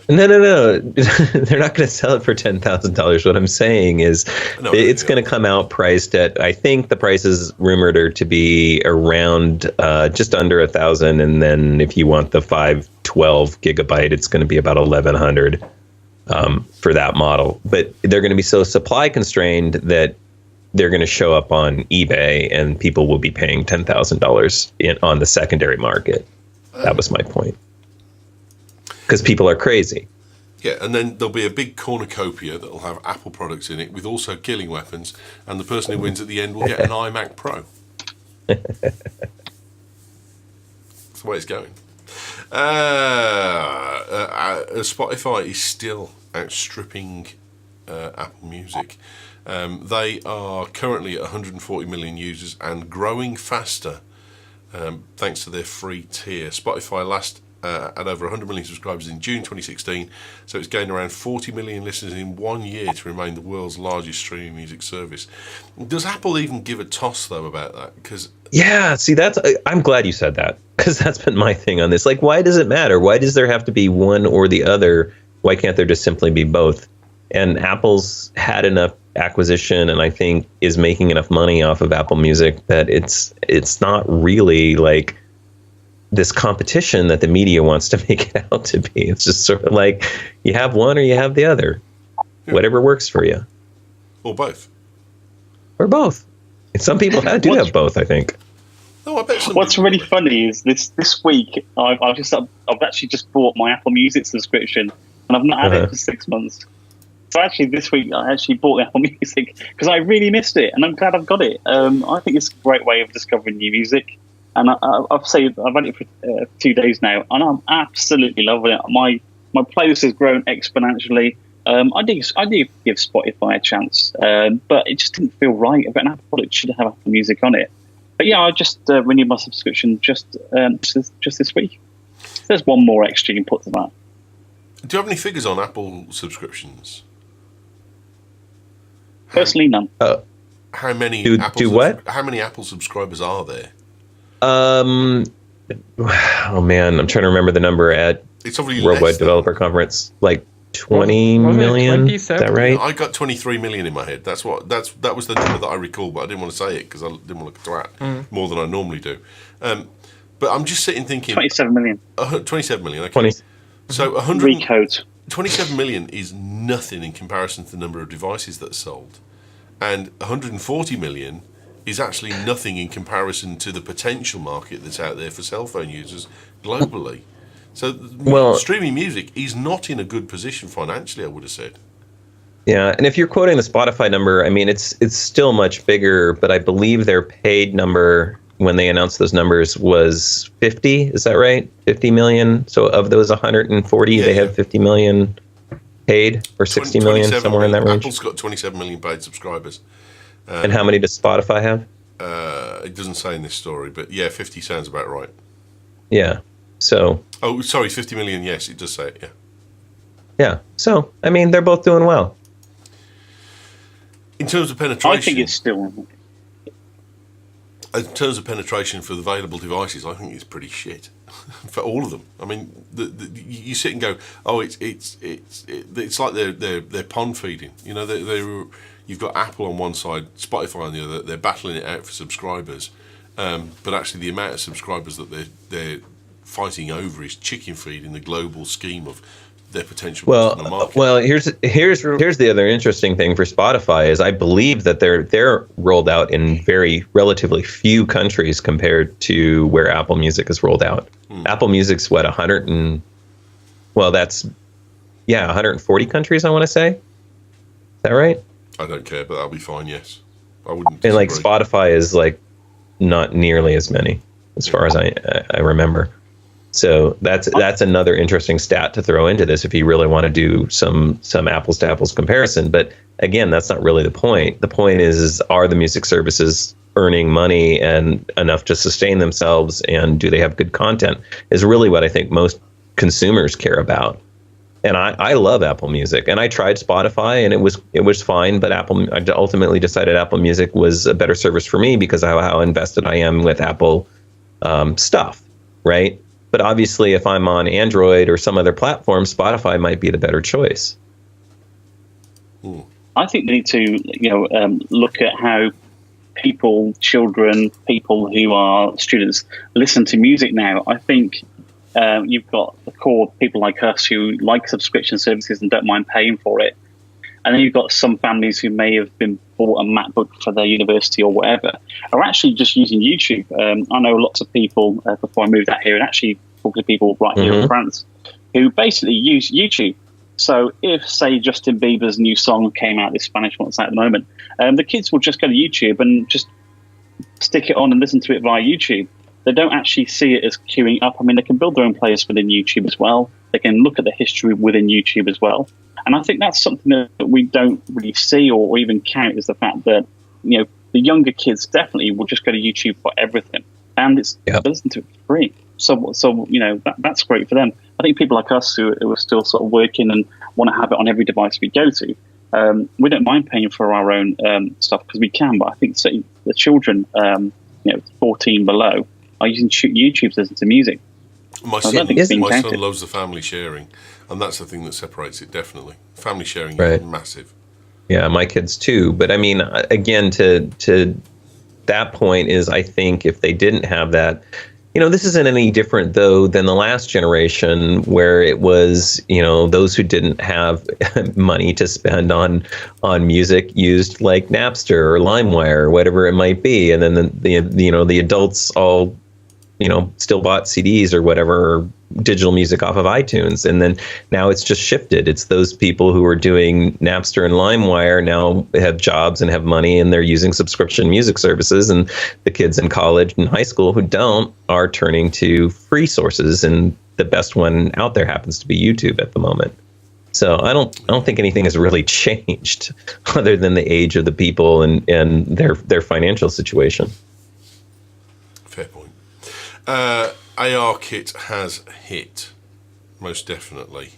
No. They're not going to sell it for $10,000. What I'm saying is it's going to come out priced at, I think the price is rumored to be around just under $1,000. And then if you want the 512 gigabyte, it's going to be about $1,100 for that model. But they're going to be so supply constrained that they're going to show up on eBay and people will be paying $10,000 on the secondary market. That was my point. Because people are crazy. Yeah, and then there'll be a big cornucopia that'll have Apple products in it with also killing weapons, and the person who wins at the end will get an iMac Pro. That's the way it's going. Spotify is still outstripping Apple Music. They are currently at 140 million users and growing faster thanks to their free tier. Spotify last had over 100 million subscribers in June 2016, so it's gained around 40 million listeners in 1 year to remain the world's largest streaming music service. Does Apple even give a toss, though, about that? Because yeah, see, I'm glad you said that, because that's been my thing on this. Like, why does it matter? Why does there have to be one or the other? Why can't there just simply be both? And Apple's had enough acquisition, and I think is making enough money off of Apple Music that it's not really like this competition that the media wants to make it out to be. It's just sort of like you have one or you have the other. Yeah. Whatever works for you. Or both. Or both. And some people do have both, I think. No, I bet what's really funny is this week I've actually just bought my Apple Music subscription, and I've not had it for 6 months. So actually this week I actually bought the Apple Music because I really missed it, and I'm glad I've got it. I think it's a great way of discovering new music. And I've had it for 2 days now, and I'm absolutely loving it. My playlist has grown exponentially. I do give Spotify a chance, but it just didn't feel right. But an Apple product should have Apple Music on it. But yeah, I just renewed my subscription just this week. There's one more extra you can put to that. Do you have any figures on Apple subscriptions? Personally, none. How many? How many Apple subscribers are there? Oh man, I'm trying to remember the number at it's Worldwide Developer Conference. Like 20 million. Is that right? I got 23 million in my head. That was the number that I recall, but I didn't want to say it because I didn't want to look at more than I normally do. But I'm just sitting thinking 27 million. 27 million. Okay. 20. So 27 million is nothing in comparison to the number of devices that are sold, and 140 million is actually nothing in comparison to the potential market that's out there for cell phone users globally. So streaming music is not in a good position financially, I would have said. Yeah, and if you're quoting the Spotify number, I mean, it's still much bigger, but I believe their paid number when they announced those numbers was 50, is that right? 50 million. So of those 140, they had 50 million paid, or 60 million, somewhere in that range. Apple's got 27 million paid subscribers. And how many does Spotify have? It doesn't say in this story, but yeah, 50 sounds about right. Yeah. So. Oh, sorry, 50 million. Yes, it does say it. Yeah. Yeah. So, I mean, they're both doing well. In terms of penetration, I think it's still. In terms of penetration for the available devices, I think it's pretty shit for all of them. I mean, you sit and go, oh, it's like they're pond feeding. You know, you've got Apple on one side, Spotify on the other. They're battling it out for subscribers, but actually the amount of subscribers that they're fighting over is chicken feed in the global scheme of their potential in the market. Well, here's the other interesting thing for Spotify is I believe that they're rolled out in very relatively few countries compared to where Apple Music is rolled out. Apple Music's 140 countries, I want to say. Is that right? I don't care, but that'll be fine. Yes, I wouldn't disagree. And like Spotify is like not nearly as many, as far as I remember. So that's another interesting stat to throw into this if you really want to do some apples to apples comparison. But again, that's not really the point. The point is are the music services earning money and enough to sustain themselves, and do they have good content is really what I think most consumers care about. And I love Apple Music, and I tried Spotify, and it was fine. But I ultimately decided Apple Music was a better service for me because of how invested I am with Apple stuff, right? But obviously, if I'm on Android or some other platform, Spotify might be the better choice. I think they need to, look at how children, people who are students, listen to music now. I think you've got the core people like us who like subscription services and don't mind paying for it. And then you've got some families who may have been bought a MacBook for their university or whatever, are actually just using YouTube. I know lots of people before I moved out here, and actually talking to people right here in France, who basically use YouTube. So if, say, Justin Bieber's new song came out, this Spanish one that's out at the moment, the kids will just go to YouTube and just stick it on and listen to it via YouTube. They don't actually see it as queuing up. I mean, they can build their own playlist within YouTube as well. They can look at the history within YouTube as well. And I think that's something that we don't really see or even count, is the fact that, you know, the younger kids definitely will just go to YouTube for everything. And it's they listen to it for free. So you know, that's great for them. I think people like us who are still sort of working and want to have it on every device we go to, we don't mind paying for our own stuff because we can. But I think the children, 14 below, are using YouTube to listen to music. My son loves the family sharing, and that's the thing that separates it, definitely. Family sharing is massive. Yeah, my kids too. But I mean, again, to that point is, I think if they didn't have that, you know, this isn't any different, though, than the last generation where it was, you know, those who didn't have money to spend on music used like Napster or LimeWire or whatever it might be. And then the adults all, you know, still bought CDs or whatever, or digital music off of iTunes. And then now it's just shifted. It's those people who are doing Napster and LimeWire now have jobs and have money, and they're using subscription music services. And the kids in college and high school who don't are turning to free sources. And the best one out there happens to be YouTube at the moment. So I don't think anything has really changed other than the age of the people and their financial situation. Fair point. AR Kit has hit, most definitely.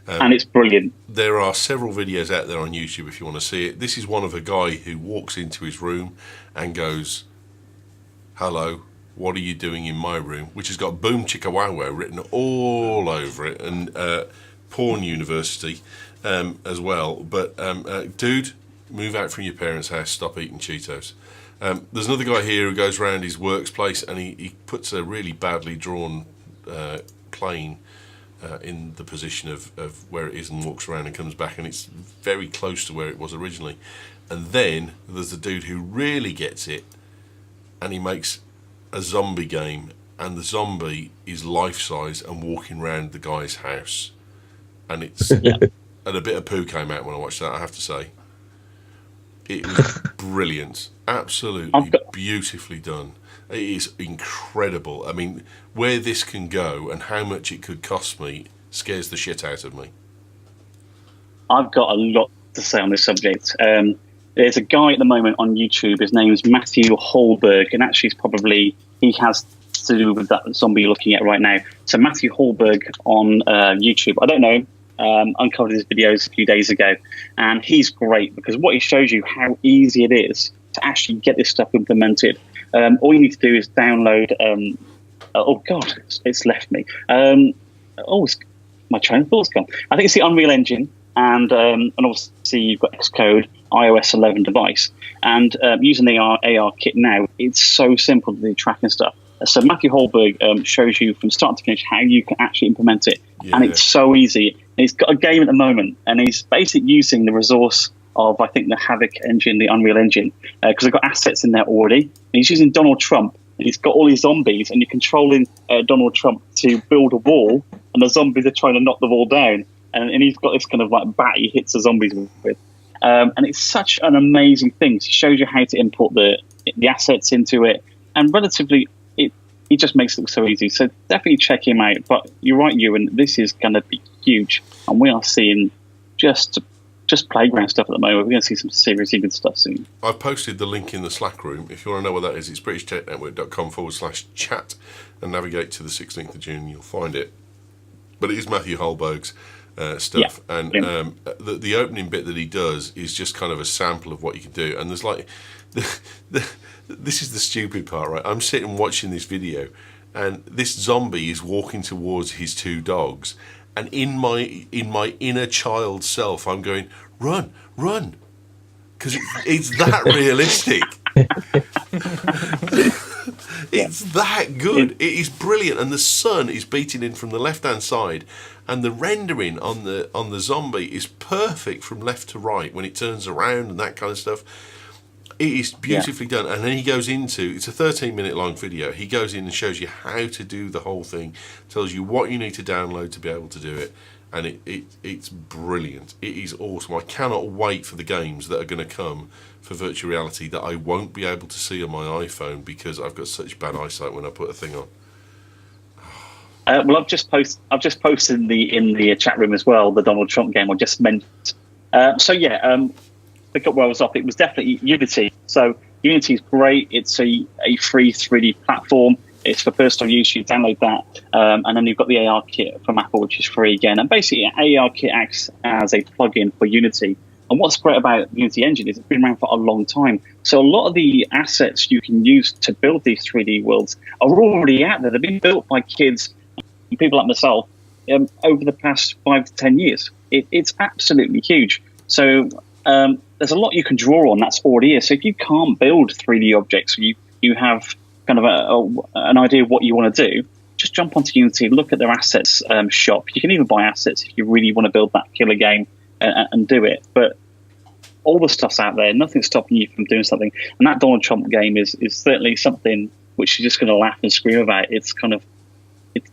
And it's brilliant. There are several videos out there on YouTube if you want to see it. This is one of a guy who walks into his room and goes, "Hello, what are you doing in my room?" Which has got Boom Chicka Wow Wow written all over it, and Porn University as well. But dude, move out from your parents' house, stop eating Cheetos. There's another guy here who goes around his workplace and he puts a really badly drawn plane in the position of where it is and walks around and comes back, and it's very close to where it was originally. And then there's the dude who really gets it, and he makes a zombie game, and the zombie is life-size and walking around the guy's house. And it's and a bit of poo came out when I watched that, I have to say. It was brilliant. Absolutely beautifully done. It is incredible. I mean, where this can go and how much it could cost me scares the shit out of me. I've got a lot to say on this subject. There's a guy at the moment on YouTube. His name is Matthew Holberg, and actually he has to do with that zombie you're looking at right now. So Matthew Holberg on YouTube. I don't know. Uncovered his videos a few days ago, and he's great because what he shows you how easy it is to actually get this stuff implemented. All you need to do is download. Oh God, it's left me. My train of thought's gone. I think it's the Unreal Engine, and obviously you've got Xcode iOS 11 device, and using the AR kit now, it's so simple to do tracking stuff. So Matthew Holberg shows you from start to finish how you can actually implement it, and it's so easy. And he's got a game at the moment, and he's basically using the resource of, I think, the Havoc engine, the Unreal Engine, because they've got assets in there already. And he's using Donald Trump, and he's got all these zombies, and you're controlling Donald Trump to build a wall, and the zombies are trying to knock the wall down. And he's got this kind of like bat he hits the zombies with. And it's such an amazing thing. He shows you how to import the assets into it, and relatively, he just makes it look so easy. So definitely check him out. But you're right, Ewan, this is going to be huge. And we are seeing just playground stuff at the moment. We're going to see some seriously good stuff soon. I've posted the link in the Slack room. If you want to know what that is, it's britishtechnetwork.com/chat and navigate to the 16th of June. You'll find it. But it is Matthew Holberg's stuff. Yeah. And the opening bit that he does is just kind of a sample of what you can do. And there's like... This is the stupid part, right? I'm sitting watching this video, and this zombie is walking towards his two dogs, and in my inner child self, I'm going, run, because it's that realistic. It's that good. It is brilliant, and the sun is beating in from the left-hand side, and the rendering on the zombie is perfect from left to right when it turns around and that kind of stuff. It is beautifully done, and then he goes into, it's a 13-minute long video, he goes in and shows you how to do the whole thing, tells you what you need to download to be able to do it, and it's brilliant. It is awesome. I cannot wait for the games that are going to come for virtual reality that I won't be able to see on my iPhone because I've got such bad eyesight when I put a thing on. Well, I've just posted in the chat room as well the Donald Trump game I just mentioned. Pick up where I was off. It was definitely Unity. So Unity is great. It's a free 3D platform. It's for personal use. You download that, and then you've got the AR kit from Apple, which is free again. And basically, AR kit acts as a plugin for Unity. And what's great about Unity Engine is it's been around for a long time. So a lot of the assets you can use to build these 3D worlds are already out there. They've been built by kids, people like myself, over the past 5 to 10 years. It's absolutely huge. So there's a lot you can draw on that's already here. So if you can't build 3D objects, you have kind of an idea of what you want to do, just jump onto Unity, look at their assets shop. You can even buy assets if you really want to build that killer game and do it. But all the stuff's out there. Nothing's stopping you from doing something. And that Donald Trump game is certainly something which you're just going to laugh and scream about. It's kind of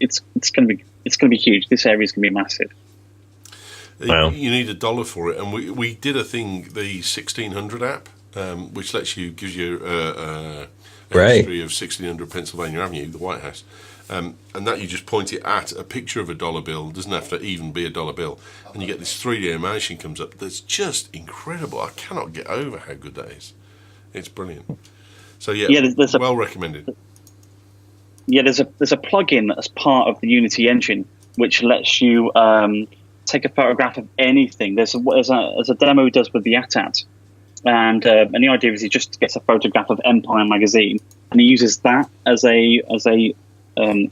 it's going to be huge. This area is going to be massive. Wow. You need $1 for it, and we did a thing, the 1600 app, which gives you a history of 1600 Pennsylvania Avenue, the White House, and that you just point it at a picture of a dollar bill. It doesn't have to even be a dollar bill, and you get this 3D animation comes up. That's just incredible. I cannot get over how good that is. It's brilliant. So there's well recommended. Yeah, there's a plugin as part of the Unity engine which lets you take a photograph of anything. There's a demo he does with the AT-AT, and the idea is he just gets a photograph of Empire magazine, and he uses that as an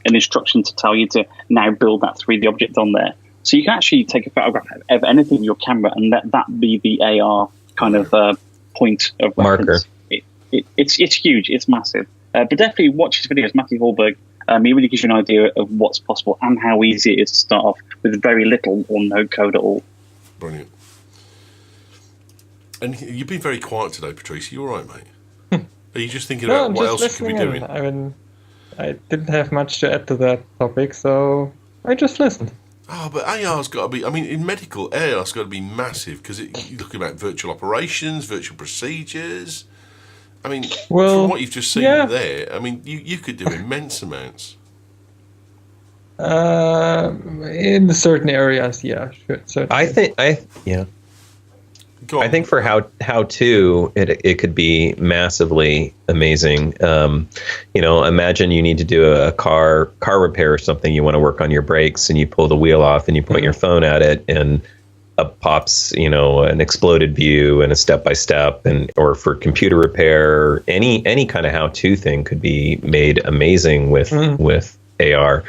instruction to tell you to now build that 3D object on there. So you can actually take a photograph of anything with your camera and let that be the AR kind of point of reference. Marker. It's huge. It's massive. But definitely watch his videos, Matthew Hallberg. He really gives you an idea of what's possible and how easy it is to start off with very little or no code at all. Brilliant. And you've been very quiet today, Patrice. You all right, mate? Are you just thinking about what else you could be doing? I mean, I didn't have much to add to that topic, so I just listened. Oh, but AR's got to be... I mean, in medical, AR's got to be massive, because you're looking about virtual operations, virtual procedures... I mean, from what you've just seen there, I mean, you could do immense amounts. In certain areas, yeah, sure. I think for how to it could be massively amazing. Imagine you need to do a car repair or something. You want to work on your brakes, and you pull the wheel off, and you point your phone at it, and up pops, an exploded view and a step-by-step, or for computer repair, any kind of how-to thing could be made amazing with AR.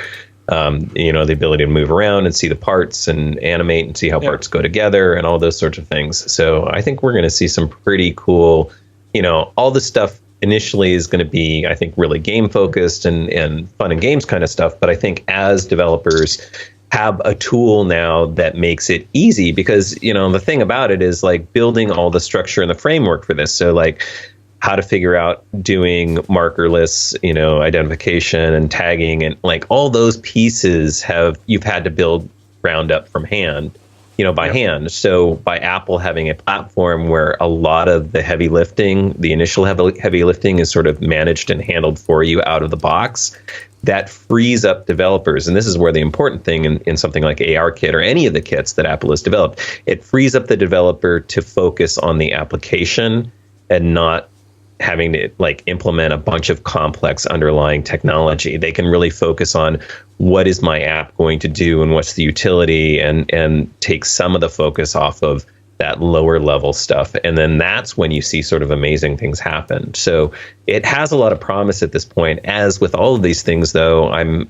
The ability to move around and see the parts and animate and see how parts go together and all those sorts of things. So I think we're going to see some pretty cool, all this stuff initially is going to be, I think, really game focused and fun and games kind of stuff. But I think as developers have a tool now that makes it easy, because the thing about it is like building all the structure and the framework for this. So like how to figure out doing markerless identification and tagging, and like all those pieces you've had to build ground up from hand, by hand. So by Apple having a platform where a lot of the heavy lifting, the initial heavy lifting, is sort of managed and handled for you out of the box, that frees up developers. And this is where the important thing in something like ARKit or any of the kits that Apple has developed, it frees up the developer to focus on the application and not having to like implement a bunch of complex underlying technology. They can really focus on what is my app going to do and what's the utility, and take some of the focus off of that lower level stuff. And then that's when you see sort of amazing things happen. So it has a lot of promise at this point. As with all of these things, though, I'm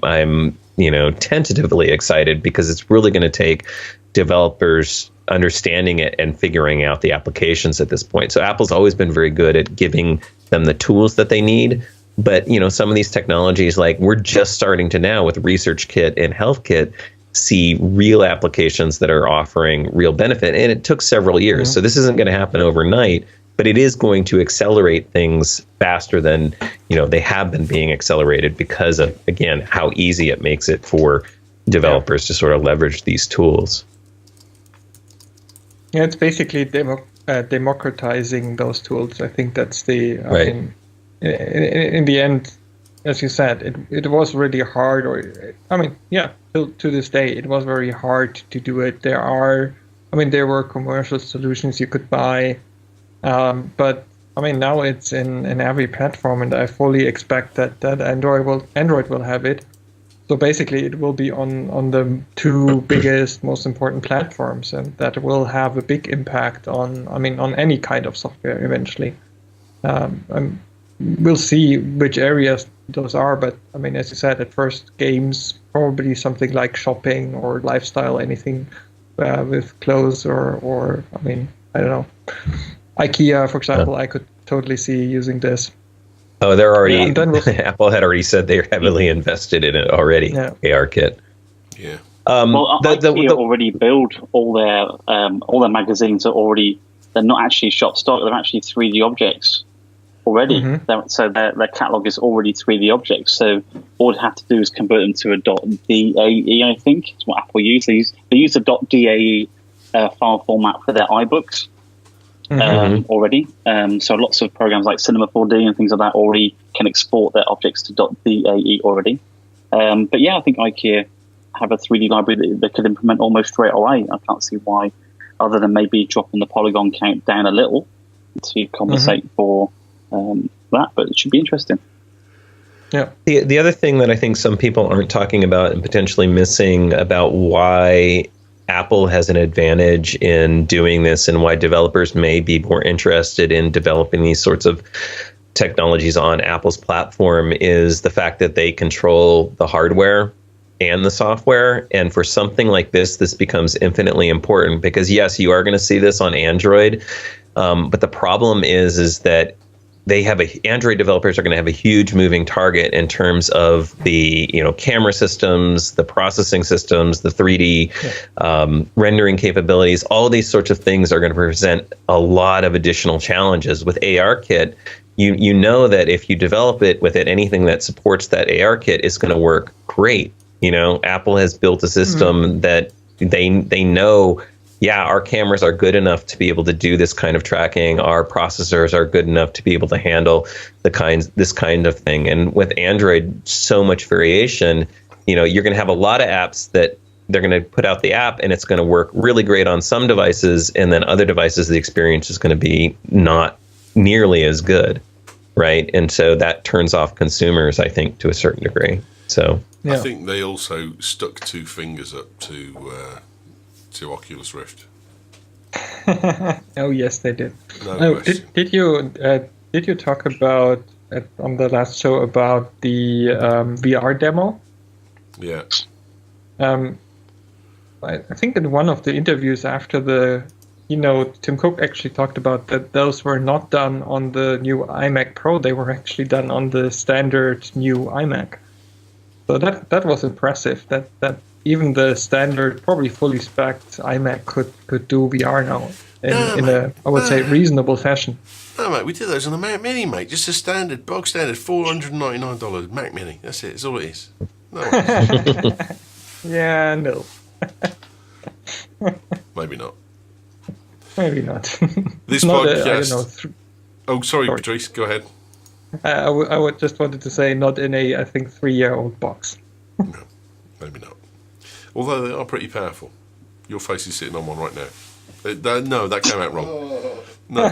tentatively excited, because it's really going to take developers understanding it and figuring out the applications at this point. So Apple's always been very good at giving them the tools that they need, But, some of these technologies, like we're just starting to now with ResearchKit and HealthKit, see real applications that are offering real benefit. And it took several years. So this isn't going to happen overnight, but it is going to accelerate things faster than, they have been being accelerated because of, again, how easy it makes it for developers to sort of leverage these tools. Yeah, it's basically democratizing those tools. I think that's the, I mean, in the end, as you said, it was really hard, to this day, it was very hard to do it. There were commercial solutions you could buy, but now it's in every platform, and I fully expect that Android will have it. So basically, it will be on the two biggest, most important platforms, and that will have a big impact on any kind of software eventually. We'll see which areas those are, but as you said, at first, games, probably something like shopping or lifestyle, anything with clothes or I don't know, IKEA, for example. I could totally see using this. Oh, they're already. Apple had already said they're heavily invested in it already. Yeah. ARKit. Yeah. IKEA already build all their magazines are already. They're not actually shop stock. They're actually 3D objects already. So their catalog is already 3D objects. So all you have to do is convert them to a .dae. I think is what Apple use. They use the .dae file format for their iBooks. Already. So lots of programs like Cinema 4D and things like that already can export their objects to .dae already. But yeah, I think IKEA have a 3D library that they could implement almost straight away. I can't see why, other than maybe dropping the polygon count down a little to compensate for that. But it should be interesting. Yeah. The other thing that I think some people aren't talking about and potentially missing about why Apple has an advantage in doing this and why developers may be more interested in developing these sorts of technologies on Apple's platform is the fact that they control the hardware and the software. And for something like this becomes infinitely important because, yes, you are going to see this on Android. But the problem is that Android developers are going to have a huge moving target in terms of the camera systems, the processing systems, the 3D rendering capabilities. All of these sorts of things are going to present a lot of additional challenges. With ARKit, you know that if you develop it with anything that supports that ARKit is going to work great. Apple has built a system that they know. Yeah, our cameras are good enough to be able to do this kind of tracking. Our processors are good enough to be able to handle this kind of thing. And with Android, so much variation, you're going to have a lot of apps that they're going to put out the app and it's going to work really great on some devices. And then other devices, the experience is going to be not nearly as good. Right. And so that turns off consumers, I think, to a certain degree. So I think they also stuck two fingers up to Oculus Rift. Oh yes, they did. No did you talk about on the last show about the VR demo? Yeah. I think in one of the interviews after the Tim Cook actually talked about that those were not done on the new iMac Pro. They were actually done on the standard new iMac. So that was impressive. That even the standard, probably fully spec'd iMac could do VR now in a, I would say, reasonable fashion. No, mate, we did those on the Mac Mini, mate. Just a bog standard, $499 Mac Mini. That's it. That's all it is. No. Yeah, no. Maybe not. Maybe not. This podcast. Sorry, Patrice. Go ahead. I would just wanted to say, not in a, I think, 3-year-old box. No, maybe not. Although they are pretty powerful. Your face is sitting on one right now. No, that came out wrong. No.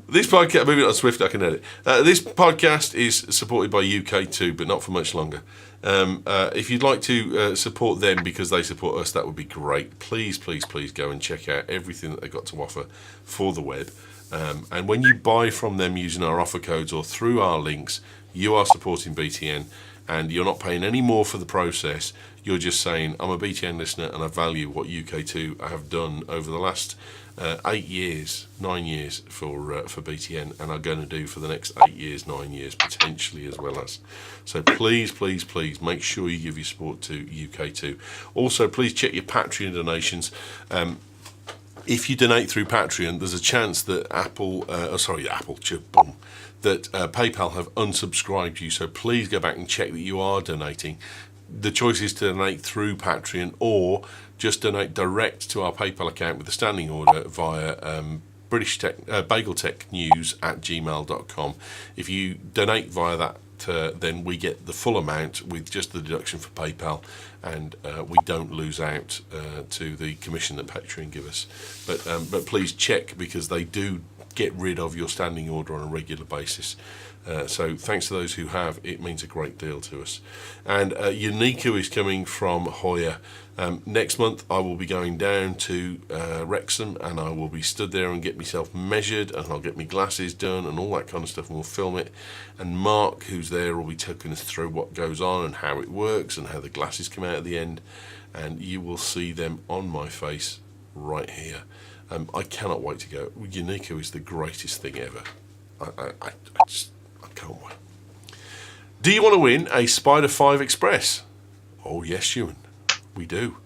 This podcast, maybe not Swift, I can edit. This podcast is supported by UK2, but not for much longer. If you'd like to support them because they support us, that would be great. Please, please, please go and check out everything that they've got to offer for the web. And when you buy from them using our offer codes or through our links, you are supporting BTN and you're not paying any more for the process. You're just saying, I'm a BTN listener and I value what UK2 have done over the last 8 years, 9 years for BTN, and are going to do for the next 8 years, 9 years, potentially as well as. So please, please, please make sure you give your support to UK2. Also, please check your Patreon donations. If you donate through Patreon, there's a chance that that PayPal have unsubscribed you. So please go back and check that you are donating. The choice is to donate through Patreon or just donate direct to our PayPal account with a standing order via bageltechnews@gmail.com. If you donate via that, then we get the full amount with just the deduction for PayPal, and we don't lose out to the commission that Patreon give us. But please check, because they do get rid of your standing order on a regular basis. So thanks to those who have. It means a great deal to us. And Unico is coming from Hoya. Next month I will be going down to Wrexham, and I will be stood there and get myself measured, and I'll get my glasses done and all that kind of stuff, and we'll film it. And Mark, who's there, will be taking us through what goes on and how it works and how the glasses come out at the end, and you will see them on my face right here. I cannot wait to go. Unico is the greatest thing ever. I can't wait. Do you want to win a Spider 5 Express? Oh yes, Ewan, we do.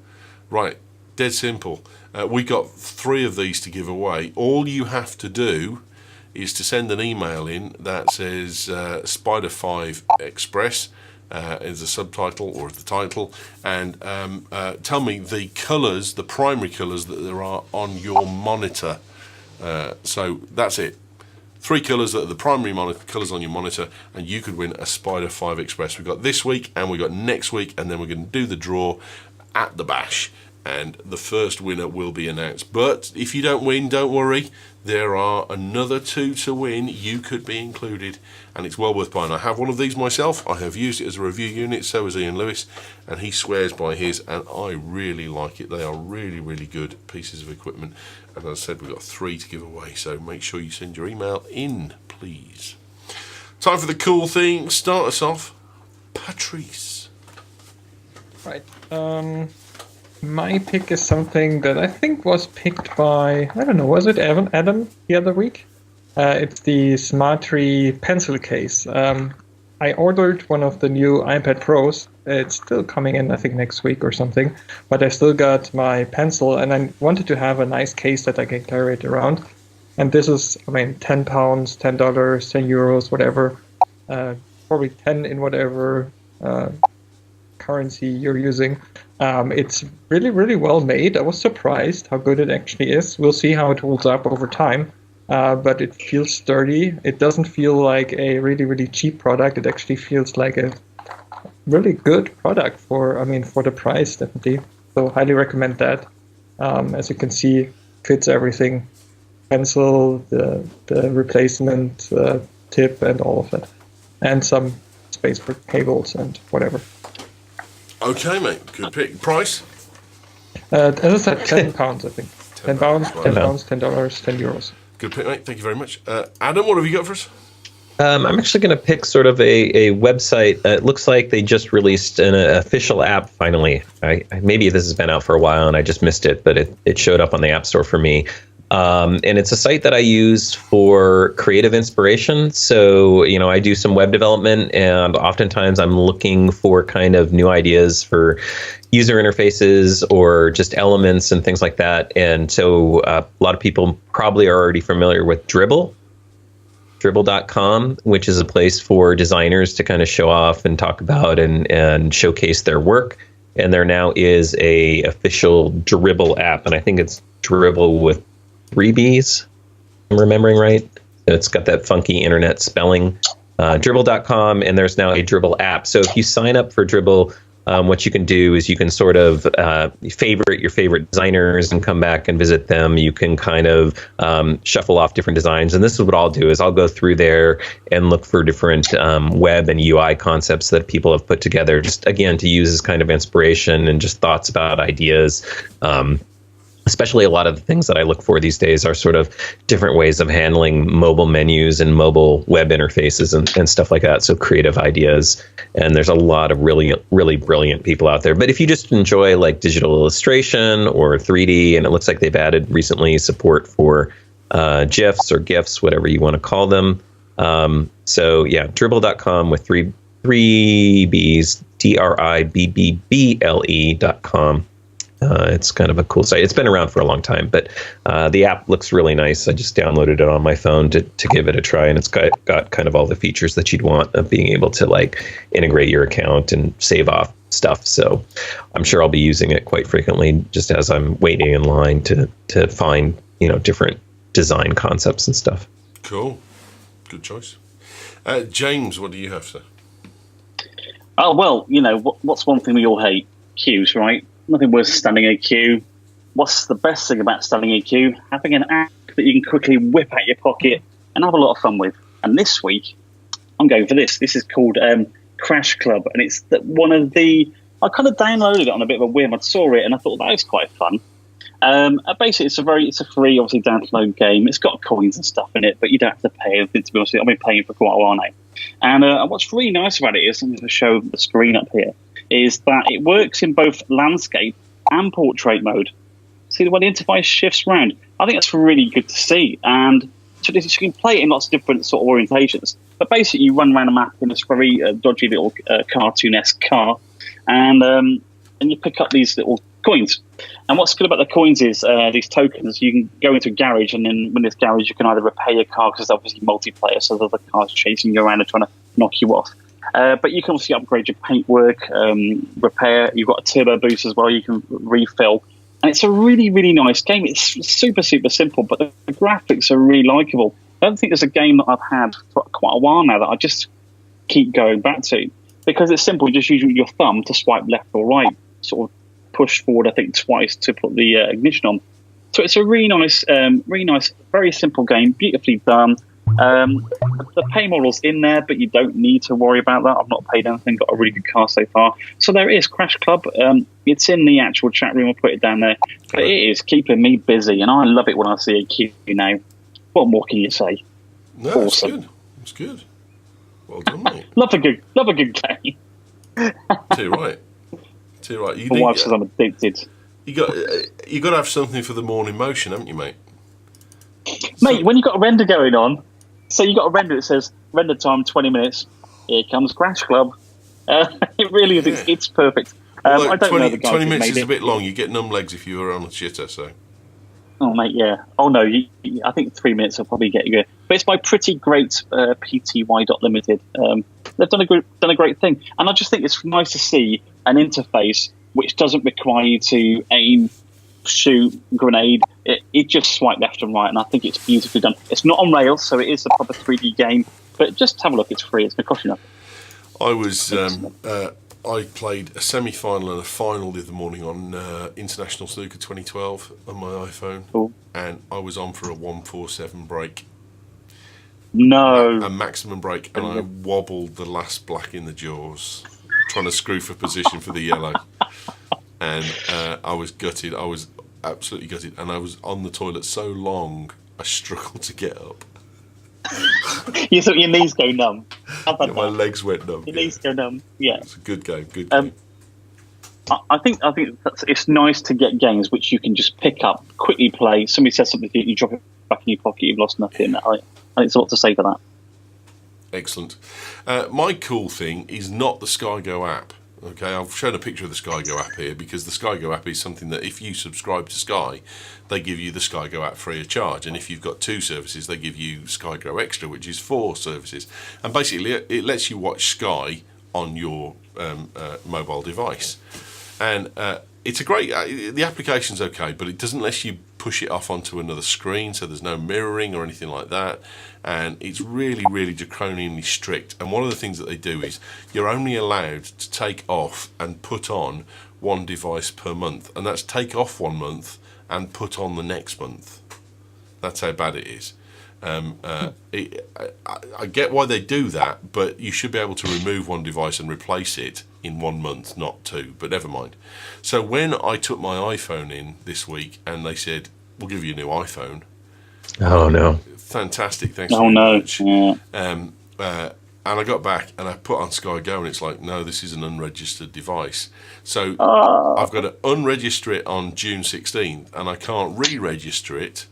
Right, dead simple. We got 3 of these to give away. All you have to do is to send an email in that says Spider 5 Express as the subtitle or the title, and tell me the colours, the primary colours that there are on your monitor. So that's it. 3 colours that are the primary colours on your monitor, and you could win a Spider 5 Express. We've got this week and we've got next week, and then we're going to do the draw at the bash, and the first winner will be announced. But if you don't win, don't worry. There are another 2 to win. You could be included, and it's well worth buying. I have one of these myself. I have used it as a review unit. So has Ian Lewis, and he swears by his, and I really like it. They are really, really good pieces of equipment. And as I said, we've got 3 to give away, so make sure you send your email in, please. Time for the cool thing. Start us off, Patrice. Right. My pick is something that I think was picked by, I don't know, was it Adam the other week? It's the Smartry pencil case. I ordered one of the new iPad Pros. It's still coming in, I think, next week or something. But I still got my pencil, and I wanted to have a nice case that I can carry it around. And this is, I mean, £10, $10, €10, whatever. Probably 10 in whatever currency you're using. It's really, really well made. I was surprised how good it actually is. We'll see how it holds up over time. But it feels sturdy. It doesn't feel like a really, really cheap product. It actually feels like a really good product for the price, definitely. So highly recommend that. As you can see, fits everything. Pencil, the replacement tip, and all of that. And some space for cables and whatever. Okay, mate. Good pick. Price? As I said, £10, I think. £10, $10, €10. Good pick, mate. Thank you very much. Adam, what have you got for us? I'm actually going to pick sort of a website. It looks like they just released an official app finally. Maybe this has been out for a while and I just missed it, but it showed up on the App Store for me. And it's a site that I use for creative inspiration. So, I do some web development, and oftentimes I'm looking for kind of new ideas for user interfaces or just elements and things like that. And so a lot of people probably are already familiar with Dribbble.com, which is a place for designers to kind of show off and talk about and showcase their work. And there now is a official Dribbble app, and I think it's Dribbble with 3 B's, I'm remembering right. It's got that funky internet spelling. Dribbble.com, and there's now a Dribbble app. So if you sign up for Dribbble, what you can do is you can sort of favorite your favorite designers and come back and visit them. You can kind of shuffle off different designs. And this is what I'll do is I'll go through there and look for different web and UI concepts that people have put together, just, again, to use as kind of inspiration and just thoughts about ideas. especially a lot of the things that I look for these days are sort of different ways of handling mobile menus and mobile web interfaces and stuff like that. So creative ideas. And there's a lot of really, really brilliant people out there. But if you just enjoy like digital illustration or 3D, and it looks like they've added recently support for GIFs or GIFs, whatever you want to call them. So yeah, Dribbble.com with three B's, DRIBBBLE.com. It's kind of a cool site. It's been around for a long time, but the app looks really nice. I just downloaded it on my phone to give it a try, and it's got kind of all the features that you'd want of being able to like integrate your account and save off stuff. So I'm sure I'll be using it quite frequently, just as I'm waiting in line to find different design concepts and stuff. Cool, good choice. James, what do you have, sir? Oh well, what's one thing we all hate? Queues, right? Nothing worse than standing in a queue. What's the best thing about standing in a queue? Having an app that you can quickly whip out your pocket and have a lot of fun with. And this week, I'm going for this. This is called Crash Club, and it's one of the. I kind of downloaded it on a bit of a whim. I saw it and I thought that was quite fun. Basically, it's a free, obviously, download game. It's got coins and stuff in it, but you don't have to pay anything. To be honest, I've been paying for quite a while now. And what's really nice about it is, I'm going to show the screen up here, is that it works in both landscape and portrait mode. See the way the interface shifts around? I think that's really good to see. And so you can play it in lots of different sort of orientations. But basically, you run around a map in this very dodgy little cartoon-esque car, and you pick up these little coins. And what's good about the coins is these tokens. You can go into a garage, and then in this garage, you can either repair your car, because it's obviously multiplayer, so the other cars chasing you around and trying to knock you off. But you can obviously upgrade your paintwork, repair. You've got a turbo boost as well. You can refill. And it's a really, really nice game. It's super, super simple, but the graphics are really likeable. I don't think there's a game that I've had for quite a while now that I just keep going back to. Because it's simple. You just use your thumb to swipe left or right. Sort of push forward, I think, twice to put the ignition on. So it's a really nice, very simple game. Beautifully done. The pay model's in there, but you don't need to worry about that. I've not paid anything, got a really good car so far. So there it is, Crash Club. It's in the actual chat room. I'll put it down there. But it is keeping me busy, and I love it when I see a queue now. What more can you say? No, awesome. It's good. Well done, mate. love a good game. Too right. My wife says I'm addicted. You got to have something for the morning motion, haven't you, mate? Mate, when you've got a render going on, so you've got a render that says render time 20 minutes. Here comes Crash Club. It really is. Yeah. It's perfect. I don't 20, know the guys 20 who minutes made is it. a bit long. You get numb legs if you were on a shitter, so. Oh, mate, yeah. Oh, no, I think 3 minutes will probably get you good. But it's by Pretty Great Pty.Limited. They've done a great thing. And I just think it's nice to see an interface which doesn't require you to aim, shoot, grenade. It just swipe left and right, and I think it's beautifully done. It's not on rails, so it is a proper 3D game. But just have a look. It's free. It's going to cost you nothing. I played a semi-final and a final the other morning on International Snooker 2012 on my iPhone. Cool. And I was on for a 147 break. No. A maximum break, and I wobbled the last black in the jaws, trying to screw for position for the yellow. And I was gutted. I was absolutely gutted. And I was on the toilet so long, I struggled to get up. You thought your knees go numb. How about My that? legs went numb. Your knees go numb. Yeah. It's a good game. Good game. I think it's nice to get games which you can just pick up, quickly play. Somebody says something to you, you drop it back in your pocket, you've lost nothing. I think it's a lot to say for that. Excellent. My cool thing is not the SkyGo app. Okay, I've shown a picture of the SkyGo app here because the SkyGo app is something that if you subscribe to Sky, they give you the SkyGo app free of charge. And if you've got 2 services, they give you SkyGo Extra, which is 4 services. And basically, it lets you watch Sky on your mobile device. And it's a great. The application's okay, but it doesn't let you push it off onto another screen, so there's no mirroring or anything like that. And it's really, really draconianly strict. And one of the things that they do is you're only allowed to take off and put on 1 device per month, and that's take off 1 month and put on the next month. That's how bad it is. I get why they do that, but you should be able to remove one device and replace it in 1 month, not 2. But never mind. So when I took my iPhone in this week, and they said, "We'll give you a new iPhone." Oh no! Fantastic! Thanks Oh very no! much. Yeah. And I got back and I put on Sky Go, and it's like, no, this is an unregistered device. So I've got to unregister it on June 16th, and I can't re-register it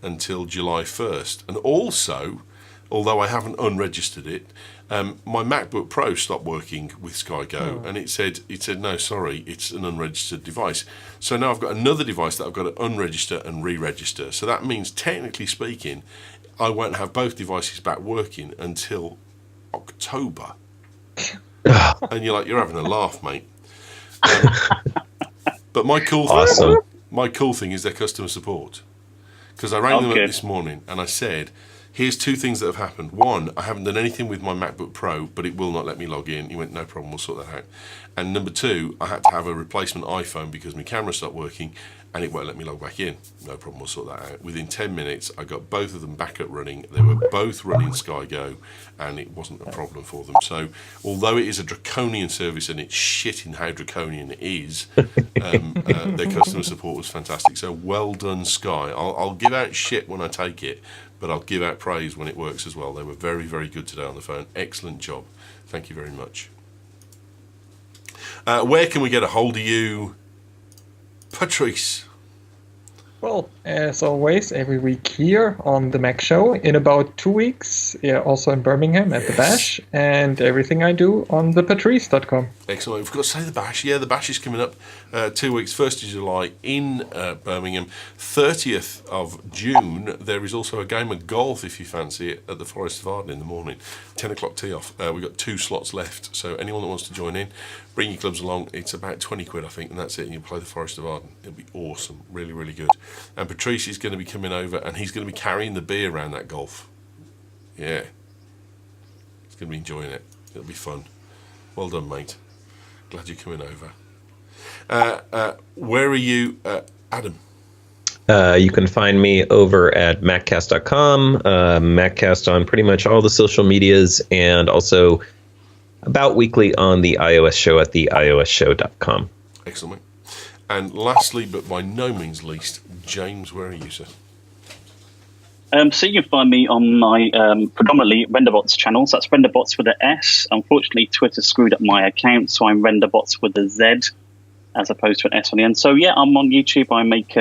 until July 1st. And also, although I haven't unregistered it, my MacBook Pro stopped working with Sky Go, and it said, no, sorry, it's an unregistered device. So now I've got another device that I've got to unregister and re-register. So that means, technically speaking, I won't have both devices back working until October. And you're like, you're having a laugh, mate. But my cool thing is their customer support. Because I rang them up this morning and I said, here's 2 things that have happened. 1, I haven't done anything with my MacBook Pro, but it will not let me log in. He went, no problem, we'll sort that out. And number 2, I had to have a replacement iPhone because my camera stopped working and it won't let me log back in. No problem, we'll sort that out. Within 10 minutes, I got both of them back up running. They were both running Sky Go, and it wasn't a problem for them. So, although it is a draconian service, and it's shit in how draconian it is, their customer support was fantastic. So, well done, Sky. I'll give out shit when I take it, but I'll give out praise when it works as well. They were very, very good today on the phone. Excellent job. Thank you very much. Where can we get a hold of you, Patrice? Well, as always, every week here on the Mac Show, in about 2 weeks, also in Birmingham at the Bash, and everything I do on thepatrice.com. Excellent. We've got to say the Bash. Yeah, the Bash is coming up 2 weeks, 1st of July in Birmingham. 30th of June, there is also a game of golf, if you fancy it, at the Forest of Arden in the morning. 10 o'clock tee off. We've got 2 slots left, so anyone that wants to join in, bring your clubs along. It's about 20 quid, I think, and that's it, and you'll play the Forest of Arden. It'll be awesome. Really, really good. And Patrice is going to be coming over, and he's going to be carrying the beer around that golf. Yeah. He's going to be enjoying it. It'll be fun. Well done, mate. Glad you're coming over. Where are you, Adam? You can find me over at maccast.com, Maccast on pretty much all the social medias, and also about weekly on the iOS show at theiosshow.com. Excellent. And lastly, but by no means least, James, where are you, sir? So you can find me on my predominantly RenderBots channels. That's RenderBots with an S. Unfortunately, Twitter screwed up my account, so I'm RenderBots with a Z as opposed to an S on the end. So yeah, I'm on YouTube. I make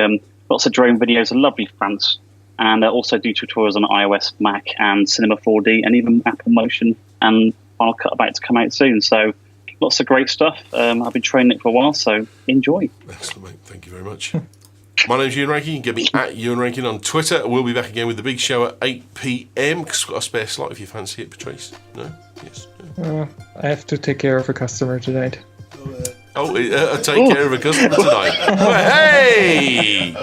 lots of drone videos, lovely France, and I also do tutorials on iOS, Mac, and Cinema 4D, and even Apple Motion and Final Cut about to come out soon. So lots of great stuff. I've been training it for a while, so enjoy. Excellent, mate. Thank you very much. My name's Ewan Rankin. You can get me at Ewan Rankin on Twitter. We'll be back again with the big show at 8 p.m. We've got a spare slot if you fancy it, Patrice. No? Yes? No. I have to take care of a customer tonight. Take care of a customer tonight. Oh, hey!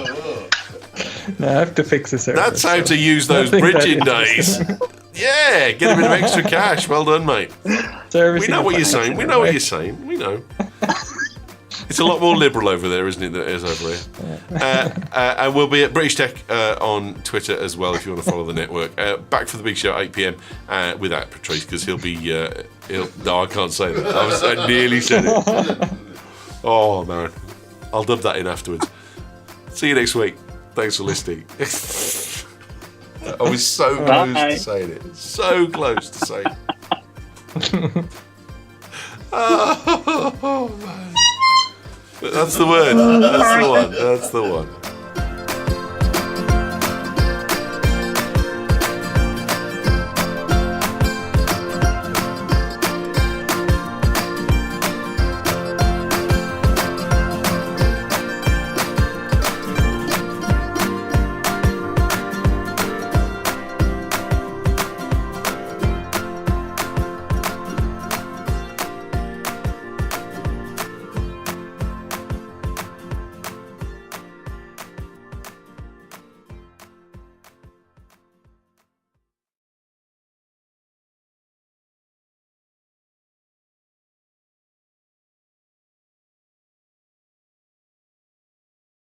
No, I have to fix the service. That's how to use those bridging days. Yeah, get a bit of extra cash. Well done, mate. We know what you're saying. We know what you're saying. We know. It's a lot more liberal over there, isn't it, than it is over here? And we'll be at British Tech on Twitter as well if you want to follow the network. Back for the big show at 8 p.m. Without Patrice, because he'll be... no, I can't say that. I nearly said it. Oh, man. I'll dub that in afterwards. See you next week. Thanks for listening. I was so close to saying it. So close to saying it. Oh, man. That's the word. That's the one. That's the one.